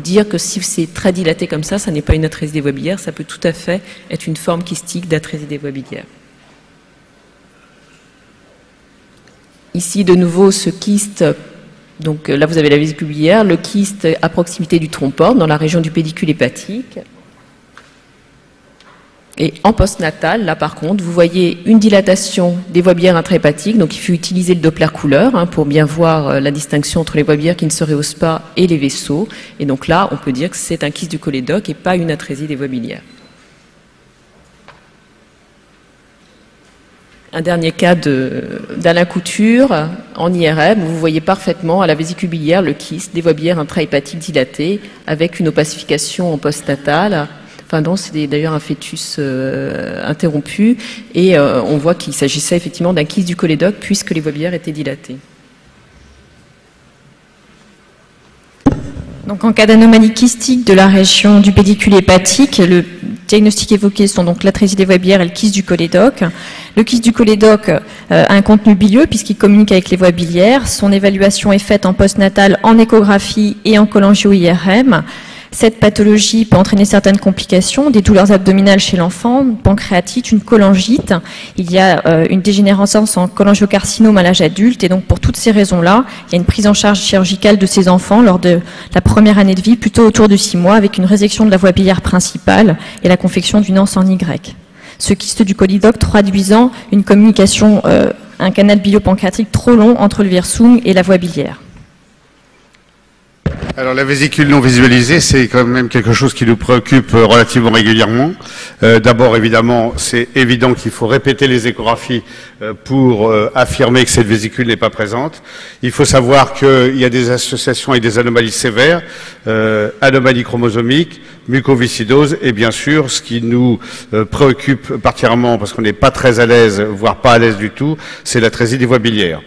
dire que si c'est très dilaté comme ça n'est pas une atrésie des voies biliaires, ça peut tout à fait être une forme kystique d'atrésie des voies biliaires. Ici, de nouveau, ce kyste, donc là vous avez la vésicule biliaire, le kyste à proximité du trompe-porte, dans la région du pédicule hépatique. Et en postnatal, là par contre, vous voyez une dilatation des voies biliaires intrahépatiques, donc il faut utiliser le Doppler couleur pour bien voir la distinction entre les voies biliaires qui ne se rehaussent pas et les vaisseaux. Et donc là, on peut dire que c'est un kyste du cholédoque et pas une atrésie des voies biliaires. Un dernier cas d'Alain Couture en IRM, où vous voyez parfaitement à la vésicule biliaire le kyste des voies biliaires intrahépatiques dilatées avec une opacification en postnatal. Enfin non, c'est d'ailleurs un fœtus interrompu et on voit qu'il s'agissait effectivement d'un kyste du cholédoque puisque les voies biliaires étaient dilatées. Donc en cas d'anomalie kystique de la région du pédicule hépatique, le diagnostic évoqué sont donc l'atrésie des voies biliaires et le kyste du cholédoque. Le kyste du cholédoque a un contenu bilieux puisqu'il communique avec les voies biliaires. Son évaluation est faite en postnatal, en échographie et en cholangio-IRM. Cette pathologie peut entraîner certaines complications, des douleurs abdominales chez l'enfant, une pancréatite, une cholangite. Il y a une dégénérescence en cholangiocarcinome à l'âge adulte et donc pour toutes ces raisons-là, il y a une prise en charge chirurgicale de ces enfants lors de la première année de vie, plutôt autour de 6 mois, avec une résection de la voie biliaire principale et la confection d'une anse en Y. Ce kyste du cholédoque traduisant une communication, un canal biliopancréatique trop long entre le versum et la voie biliaire. Alors la vésicule non visualisée, c'est quand même quelque chose qui nous préoccupe relativement régulièrement. D'abord, évidemment, c'est évident qu'il faut répéter les échographies pour affirmer que cette vésicule n'est pas présente. Il faut savoir qu'il y a des associations et des anomalies sévères, anomalies chromosomiques, mucoviscidose et bien sûr, ce qui nous préoccupe particulièrement parce qu'on n'est pas très à l'aise, voire pas à l'aise du tout, c'est l'atrésie des voies biliaires.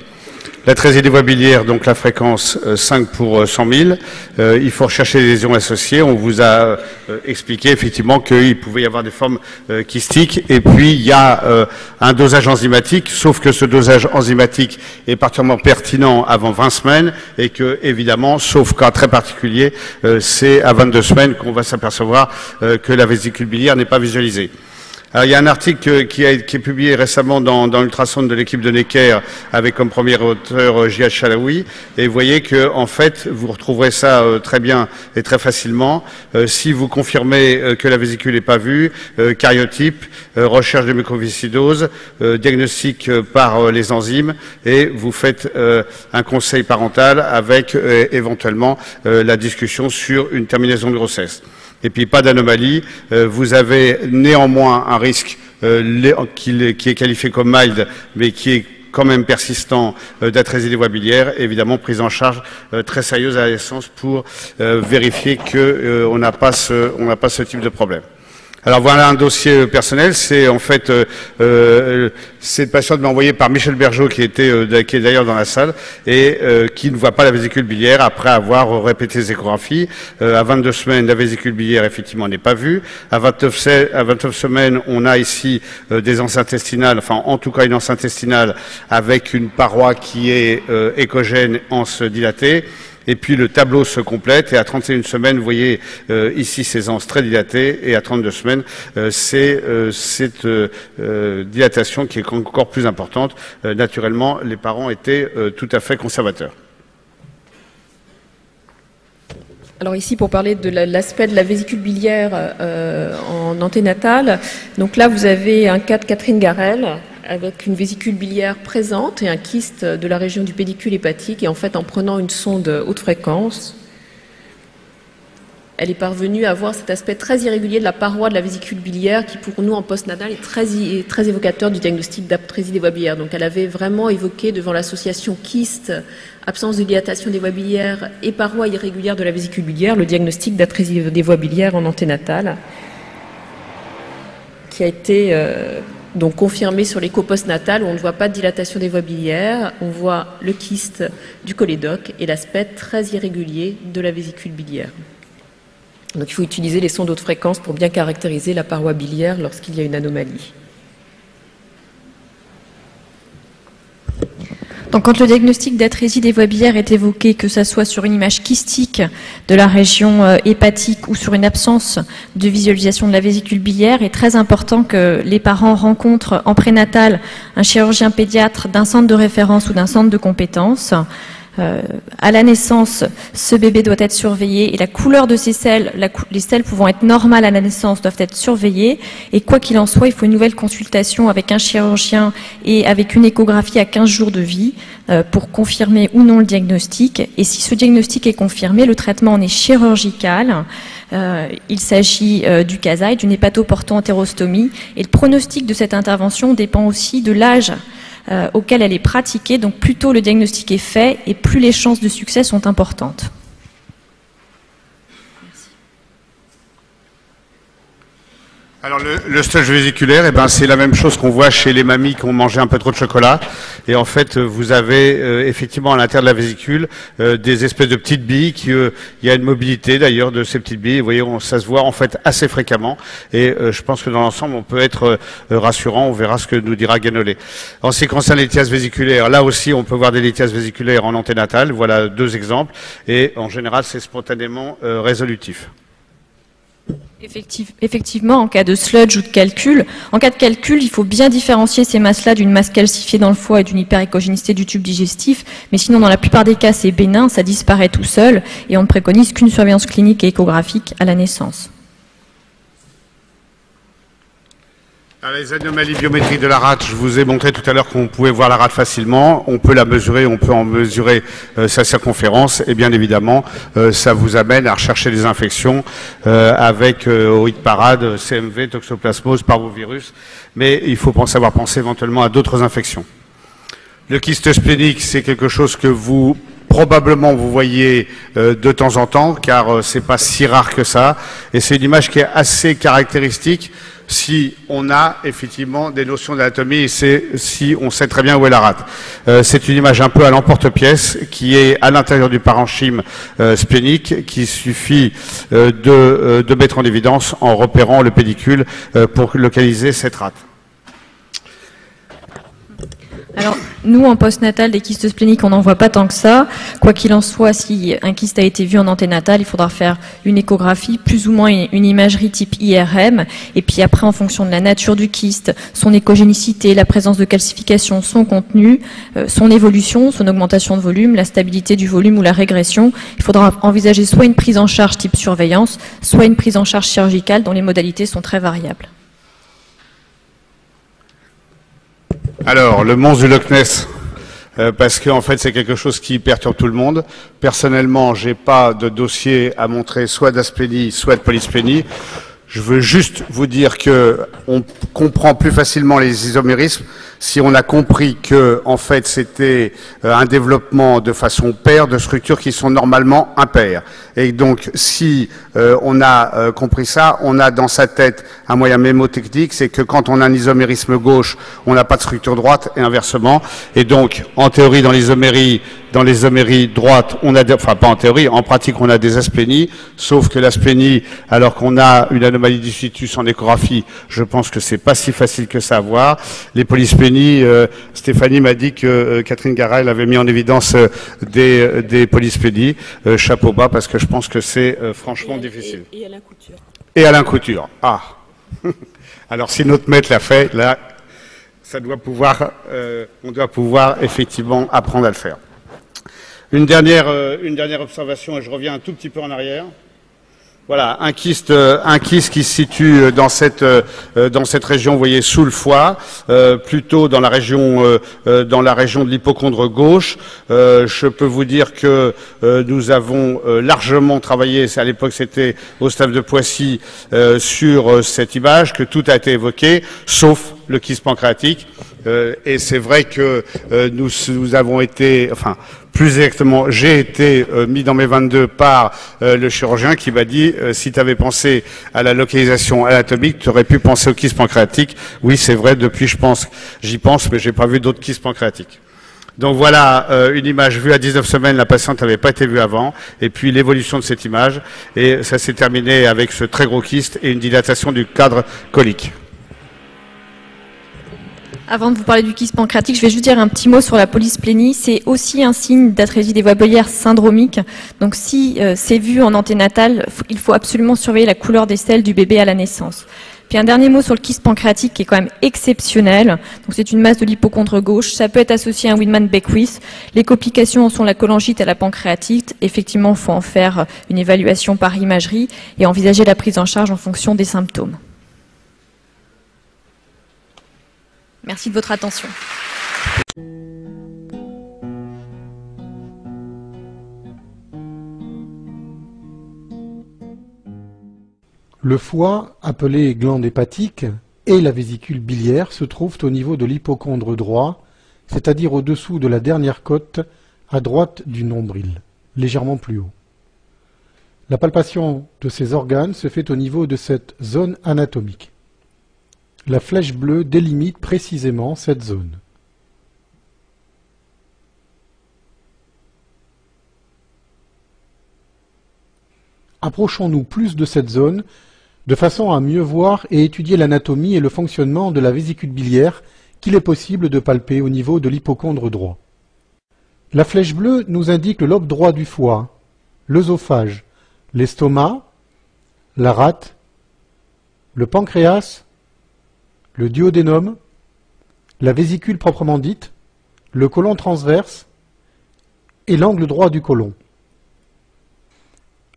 L'atrésie des voies biliaires, donc la fréquence 5 pour 100 000, il faut rechercher les lésions associées. On vous a expliqué effectivement qu'il pouvait y avoir des formes kystiques. Et puis il y a un dosage enzymatique, sauf que ce dosage enzymatique est particulièrement pertinent avant 20 semaines et que évidemment, sauf cas très particulier, c'est à 22 semaines qu'on va s'apercevoir que la vésicule biliaire n'est pas visualisée. Alors, il y a un article qui est publié récemment dans l'ultrasonde de l'équipe de Necker avec comme premier auteur Jihad Chalaoui et vous voyez que en fait vous retrouverez ça très bien et très facilement si vous confirmez que la vésicule n'est pas vue, cariotype, recherche de mucoviscidose, diagnostic par les enzymes et vous faites un conseil parental avec éventuellement la discussion sur une terminaison de grossesse. Et puis pas d'anomalie, vous avez néanmoins un risque qui est qualifié comme mild, mais qui est quand même persistant d'atrésie des voies biliaires, évidemment prise en charge très sérieuse à la naissance pour vérifier qu'on n'a pas ce type de problème. Alors voilà un dossier personnel, c'est en fait cette patiente m'a envoyé par Michel Bergeau qui est d'ailleurs dans la salle et qui ne voit pas la vésicule biliaire après avoir répété les échographies. À 22 semaines, la vésicule biliaire effectivement n'est pas vue. À 29 semaines, on a ici des anses intestinales, enfin en tout cas une anse intestinale avec une paroi qui est échogène, anse dilatée. Et puis le tableau se complète et à 31 semaines, vous voyez ici ces anses très dilatées et à 32 semaines, c'est cette dilatation qui est encore plus importante. Naturellement, les parents étaient tout à fait conservateurs. Alors ici, pour parler de l'aspect de la vésicule biliaire en anténatal, donc là, vous avez un cas de Catherine Garel avec une vésicule biliaire présente et un kyste de la région du pédicule hépatique. Et en fait, en prenant une sonde haute fréquence, elle est parvenue à avoir cet aspect très irrégulier de la paroi de la vésicule biliaire qui, pour nous, en postnatal, est très évocateur du diagnostic d'atrésie des voies biliaires. Donc, elle avait vraiment évoqué devant l'association kyste, absence de dilatation des voies biliaires et paroi irrégulière de la vésicule biliaire, le diagnostic d'atrésie des voies biliaires en anténatal, qui a été donc confirmé sur l'écho postnatal où on ne voit pas de dilatation des voies biliaires, on voit le kyste du cholédoque et l'aspect très irrégulier de la vésicule biliaire. Donc il faut utiliser les sondes haute fréquence pour bien caractériser la paroi biliaire lorsqu'il y a une anomalie. Donc, quand le diagnostic d'atrésie des voies biliaires est évoqué, que ce soit sur une image kystique de la région hépatique ou sur une absence de visualisation de la vésicule biliaire, il est très important que les parents rencontrent en prénatal un chirurgien pédiatre d'un centre de référence ou d'un centre de compétences. À la naissance, ce bébé doit être surveillé et la couleur de ses selles, les selles pouvant être normales à la naissance, doivent être surveillées. Et quoi qu'il en soit, il faut une nouvelle consultation avec un chirurgien et avec une échographie à 15 jours de vie pour confirmer ou non le diagnostic. Et si ce diagnostic est confirmé, le traitement en est chirurgical. Il s'agit du CASAI, d'une hépatoporto-entérostomie. Et le pronostic de cette intervention dépend aussi de l'âge auquel elle est pratiquée. Donc plus tôt le diagnostic est fait et plus les chances de succès sont importantes. Alors le stage vésiculaire, eh ben, c'est la même chose qu'on voit chez les mamies qui ont mangé un peu trop de chocolat. Et en fait, vous avez effectivement à l'intérieur de la vésicule des espèces de petites billes. Il y a une mobilité d'ailleurs de ces petites billes. Vous voyez, ça se voit en fait assez fréquemment. Et je pense que dans l'ensemble, on peut être rassurant. On verra ce que nous dira Guénolé. En ce qui concerne les lithiases vésiculaires, là aussi, on peut voir des lithiases vésiculaires en anténatal. Voilà 2 exemples. Et en général, c'est spontanément résolutif. Effectivement, en cas de sludge ou de calcul, il faut bien différencier ces masses-là d'une masse calcifiée dans le foie et d'une hyperéchogénicité du tube digestif. Mais sinon, dans la plupart des cas, c'est bénin, ça disparaît tout seul et on ne préconise qu'une surveillance clinique et échographique à la naissance. Alors, les anomalies biométriques de la rate, je vous ai montré tout à l'heure qu'on pouvait voir la rate facilement. On peut la mesurer, on peut en mesurer sa circonférence. Et bien évidemment, ça vous amène à rechercher des infections avec oïde parade, CMV, toxoplasmose, parvovirus. Mais il faut savoir penser éventuellement à d'autres infections. Le kyste splénique, c'est quelque chose que probablement vous voyez de temps en temps, car c'est pas si rare que ça. Et c'est une image qui est assez caractéristique si on a effectivement des notions d'anatomie et si on sait très bien où est la rate. C'est une image un peu à l'emporte-pièce qui est à l'intérieur du parenchyme splénique, qu'il suffit de mettre en évidence en repérant le pédicule pour localiser cette rate. Alors, nous, en postnatal, des kystes spléniques, on n'en voit pas tant que ça. Quoi qu'il en soit, si un kyste a été vu en anténatal, il faudra faire une échographie, plus ou moins une imagerie type IRM. Et puis après, en fonction de la nature du kyste, son échogénicité, la présence de calcification, son contenu, son évolution, son augmentation de volume, la stabilité du volume ou la régression, il faudra envisager soit une prise en charge type surveillance, soit une prise en charge chirurgicale dont les modalités sont très variables. Alors, le monstre du Loch Ness, parce qu'en fait, c'est quelque chose qui perturbe tout le monde. Personnellement, j'ai pas de dossier à montrer soit d'asplénie, soit de polysplénie. Je veux juste vous dire que on comprend plus facilement les isomérismes si on a compris que, en fait, c'était un développement de façon paire de structures qui sont normalement impaires. Et donc, si on a compris ça, on a dans sa tête un moyen mémotechnique, c'est que quand on a un isomérisme gauche, on n'a pas de structure droite et inversement. Et donc, en théorie, dans les isoméries droites, on a, enfin pas en théorie, en pratique, on a des asplénies, sauf que l'asplénie, alors qu'on a une anomalie du situs en échographie, je pense que c'est pas si facile que ça à voir. Les polysplénies, Stéphanie m'a dit que Catherine Garay avait mis en évidence des polysplénies. Chapeau bas, parce que je pense que c'est franchement difficile. Et Alain Couture. Et Alain Couture. Ah. Alors si notre maître l'a fait, là, ça doit pouvoir, on doit pouvoir effectivement apprendre à le faire. Une dernière observation, et je reviens un tout petit peu en arrière. Voilà, un kyste qui se situe dans cette région, vous voyez, sous le foie, plutôt dans la région de l'hypochondre gauche. Je peux vous dire que nous avons largement travaillé, à l'époque c'était au stade de Poissy, sur cette image, que tout a été évoqué, sauf le kyste pancréatique. Et c'est vrai que nous avons été, enfin, Plus exactement, j'ai été mis dans mes 22 par le chirurgien qui m'a dit si tu avais pensé à la localisation anatomique, tu aurais pu penser aux kystes pancréatiques. Oui, c'est vrai, depuis j'y pense, mais j'ai pas vu d'autres kystes pancréatiques. Donc voilà une image vue à 19 semaines, la patiente n'avait pas été vue avant, et puis l'évolution de cette image, et ça s'est terminé avec ce très gros kyste et une dilatation du cadre colique. Avant de vous parler du kyste pancréatique, je vais juste dire un petit mot sur la polysplénie. C'est aussi un signe d'atrésie des voies biliaires syndromique. Donc si c'est vu en anténatal, il faut absolument surveiller la couleur des selles du bébé à la naissance. Puis un dernier mot sur le kyste pancréatique qui est quand même exceptionnel. Donc c'est une masse de l'hypocondre gauche. Ça peut être associé à un Widman-Beckwith. Les complications en sont la cholangite et la pancréatite. Effectivement, il faut en faire une évaluation par imagerie et envisager la prise en charge en fonction des symptômes. Merci de votre attention. Le foie, appelé glande hépatique, et la vésicule biliaire se trouvent au niveau de l'hypocondre droit, c'est-à-dire au-dessous de la dernière côte, à droite du nombril, légèrement plus haut. La palpation de ces organes se fait au niveau de cette zone anatomique. La flèche bleue délimite précisément cette zone. Approchons-nous plus de cette zone de façon à mieux voir et étudier l'anatomie et le fonctionnement de la vésicule biliaire qu'il est possible de palper au niveau de l'hypocondre droit. La flèche bleue nous indique le lobe droit du foie, l'œsophage, l'estomac, la rate, le pancréas, le duodénum, la vésicule proprement dite, le côlon transverse et l'angle droit du côlon.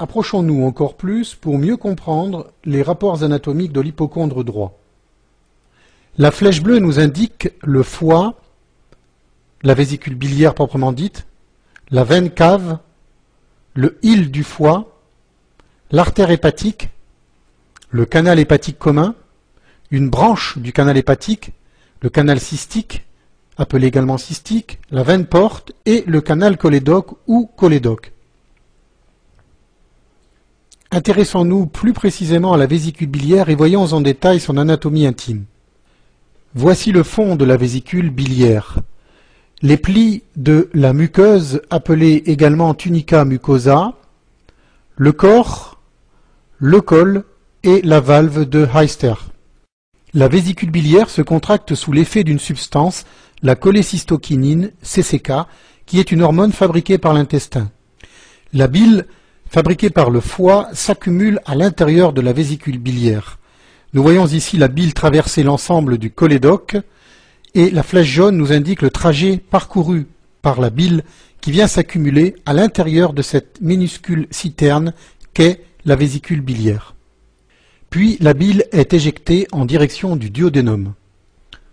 Approchons-nous encore plus pour mieux comprendre les rapports anatomiques de l'hypocondre droit. La flèche bleue nous indique le foie, la vésicule biliaire proprement dite, la veine cave, le hile du foie, l'artère hépatique, le canal hépatique commun, une branche du canal hépatique, le canal cystique, appelé également cystique, la veine porte et le canal cholédoque ou cholédoque. Intéressons-nous plus précisément à la vésicule biliaire et voyons en détail son anatomie intime. Voici le fond de la vésicule biliaire. Les plis de la muqueuse, appelée également tunica mucosa, le corps, le col et la valve de Heister. La vésicule biliaire se contracte sous l'effet d'une substance, la cholécystokinine, CCK, qui est une hormone fabriquée par l'intestin. La bile, fabriquée par le foie, s'accumule à l'intérieur de la vésicule biliaire. Nous voyons ici la bile traverser l'ensemble du cholédoque et la flèche jaune nous indique le trajet parcouru par la bile qui vient s'accumuler à l'intérieur de cette minuscule citerne qu'est la vésicule biliaire. Puis la bile est éjectée en direction du duodénum.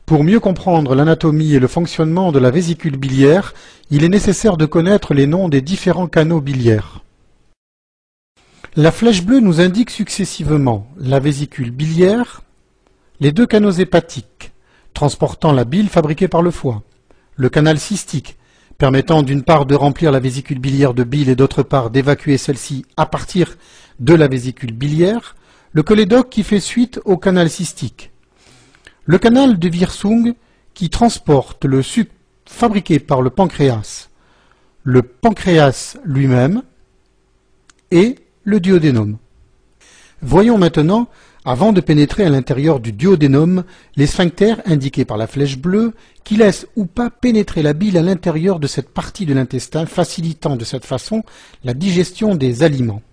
Pour mieux comprendre l'anatomie et le fonctionnement de la vésicule biliaire, il est nécessaire de connaître les noms des différents canaux biliaires. La flèche bleue nous indique successivement la vésicule biliaire, les deux canaux hépatiques, transportant la bile fabriquée par le foie, le canal cystique, permettant d'une part de remplir la vésicule biliaire de bile et d'autre part d'évacuer celle-ci à partir de la vésicule biliaire, le cholédoque qui fait suite au canal cystique, le canal de Wirsung qui transporte le suc fabriqué par le pancréas lui-même et le duodénum. Voyons maintenant, avant de pénétrer à l'intérieur du duodénum, les sphincters indiqués par la flèche bleue qui laissent ou pas pénétrer la bile à l'intérieur de cette partie de l'intestin, facilitant de cette façon la digestion des aliments.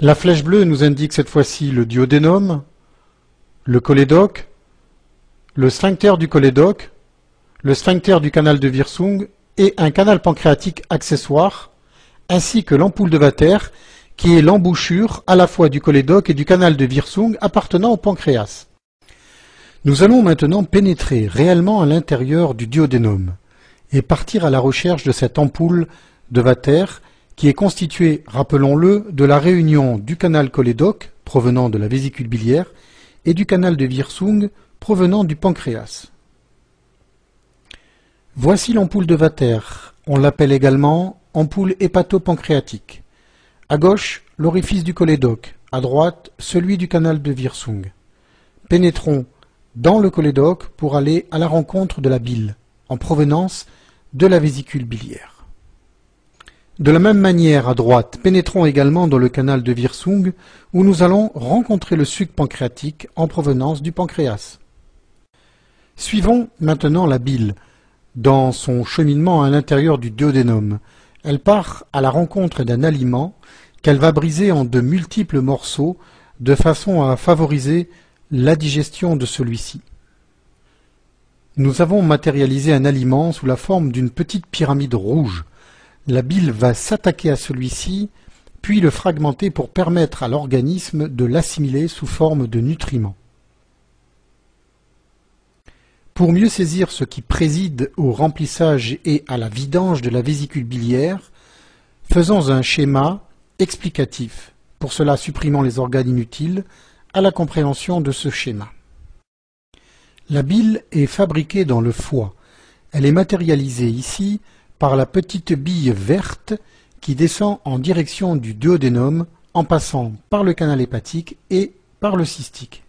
La flèche bleue nous indique cette fois-ci le duodénum, le cholédoque, le sphincter du cholédoque, le sphincter du canal de Wirsung et un canal pancréatique accessoire, ainsi que l'ampoule de Vater, qui est l'embouchure à la fois du cholédoque et du canal de Wirsung appartenant au pancréas. Nous allons maintenant pénétrer réellement à l'intérieur du duodénum et partir à la recherche de cette ampoule de Vater qui est constituée, rappelons-le, de la réunion du canal cholédoque provenant de la vésicule biliaire et du canal de Wirsung provenant du pancréas. Voici l'ampoule de Vater. On l'appelle également ampoule hépato-pancréatique. À gauche, l'orifice du cholédoque. À droite, celui du canal de Wirsung. Pénétrons dans le cholédoque pour aller à la rencontre de la bile, en provenance de la vésicule biliaire. De la même manière, à droite, pénétrons également dans le canal de Wirsung, où nous allons rencontrer le suc pancréatique en provenance du pancréas. Suivons maintenant la bile, dans son cheminement à l'intérieur du duodénum. Elle part à la rencontre d'un aliment qu'elle va briser en de multiples morceaux, de façon à favoriser la digestion de celui-ci. Nous avons matérialisé un aliment sous la forme d'une petite pyramide rouge. La bile va s'attaquer à celui-ci, puis le fragmenter pour permettre à l'organisme de l'assimiler sous forme de nutriments. Pour mieux saisir ce qui préside au remplissage et à la vidange de la vésicule biliaire, faisons un schéma explicatif. Pour cela, supprimons les organes inutiles à la compréhension de ce schéma. La bile est fabriquée dans le foie. Elle est matérialisée ici par la petite bille verte qui descend en direction du duodénum en passant par le canal hépatique et par le cystique.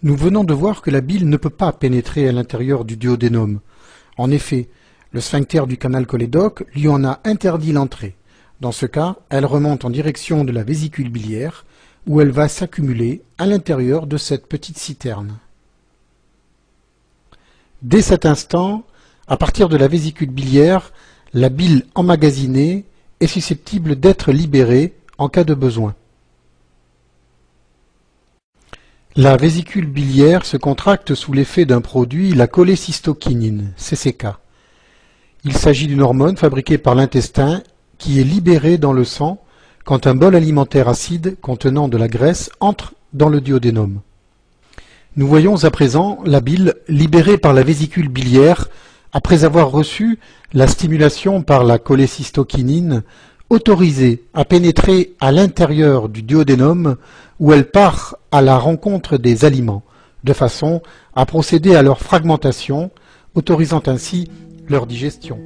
Nous venons de voir que la bile ne peut pas pénétrer à l'intérieur du duodénum. En effet, le sphincter du canal cholédoque lui en a interdit l'entrée. Dans ce cas, elle remonte en direction de la vésicule biliaire, où elle va s'accumuler à l'intérieur de cette petite citerne. Dès cet instant, à partir de la vésicule biliaire, la bile emmagasinée est susceptible d'être libérée en cas de besoin. La vésicule biliaire se contracte sous l'effet d'un produit, la cholécystokinine, CCK. Il s'agit d'une hormone fabriquée par l'intestin qui est libérée dans le sang quand un bol alimentaire acide contenant de la graisse entre dans le duodénum. Nous voyons à présent la bile libérée par la vésicule biliaire après avoir reçu la stimulation par la cholécystokinine autorisée à pénétrer à l'intérieur du duodénum où elle part à la rencontre des aliments, de façon à procéder à leur fragmentation, autorisant ainsi leur digestion.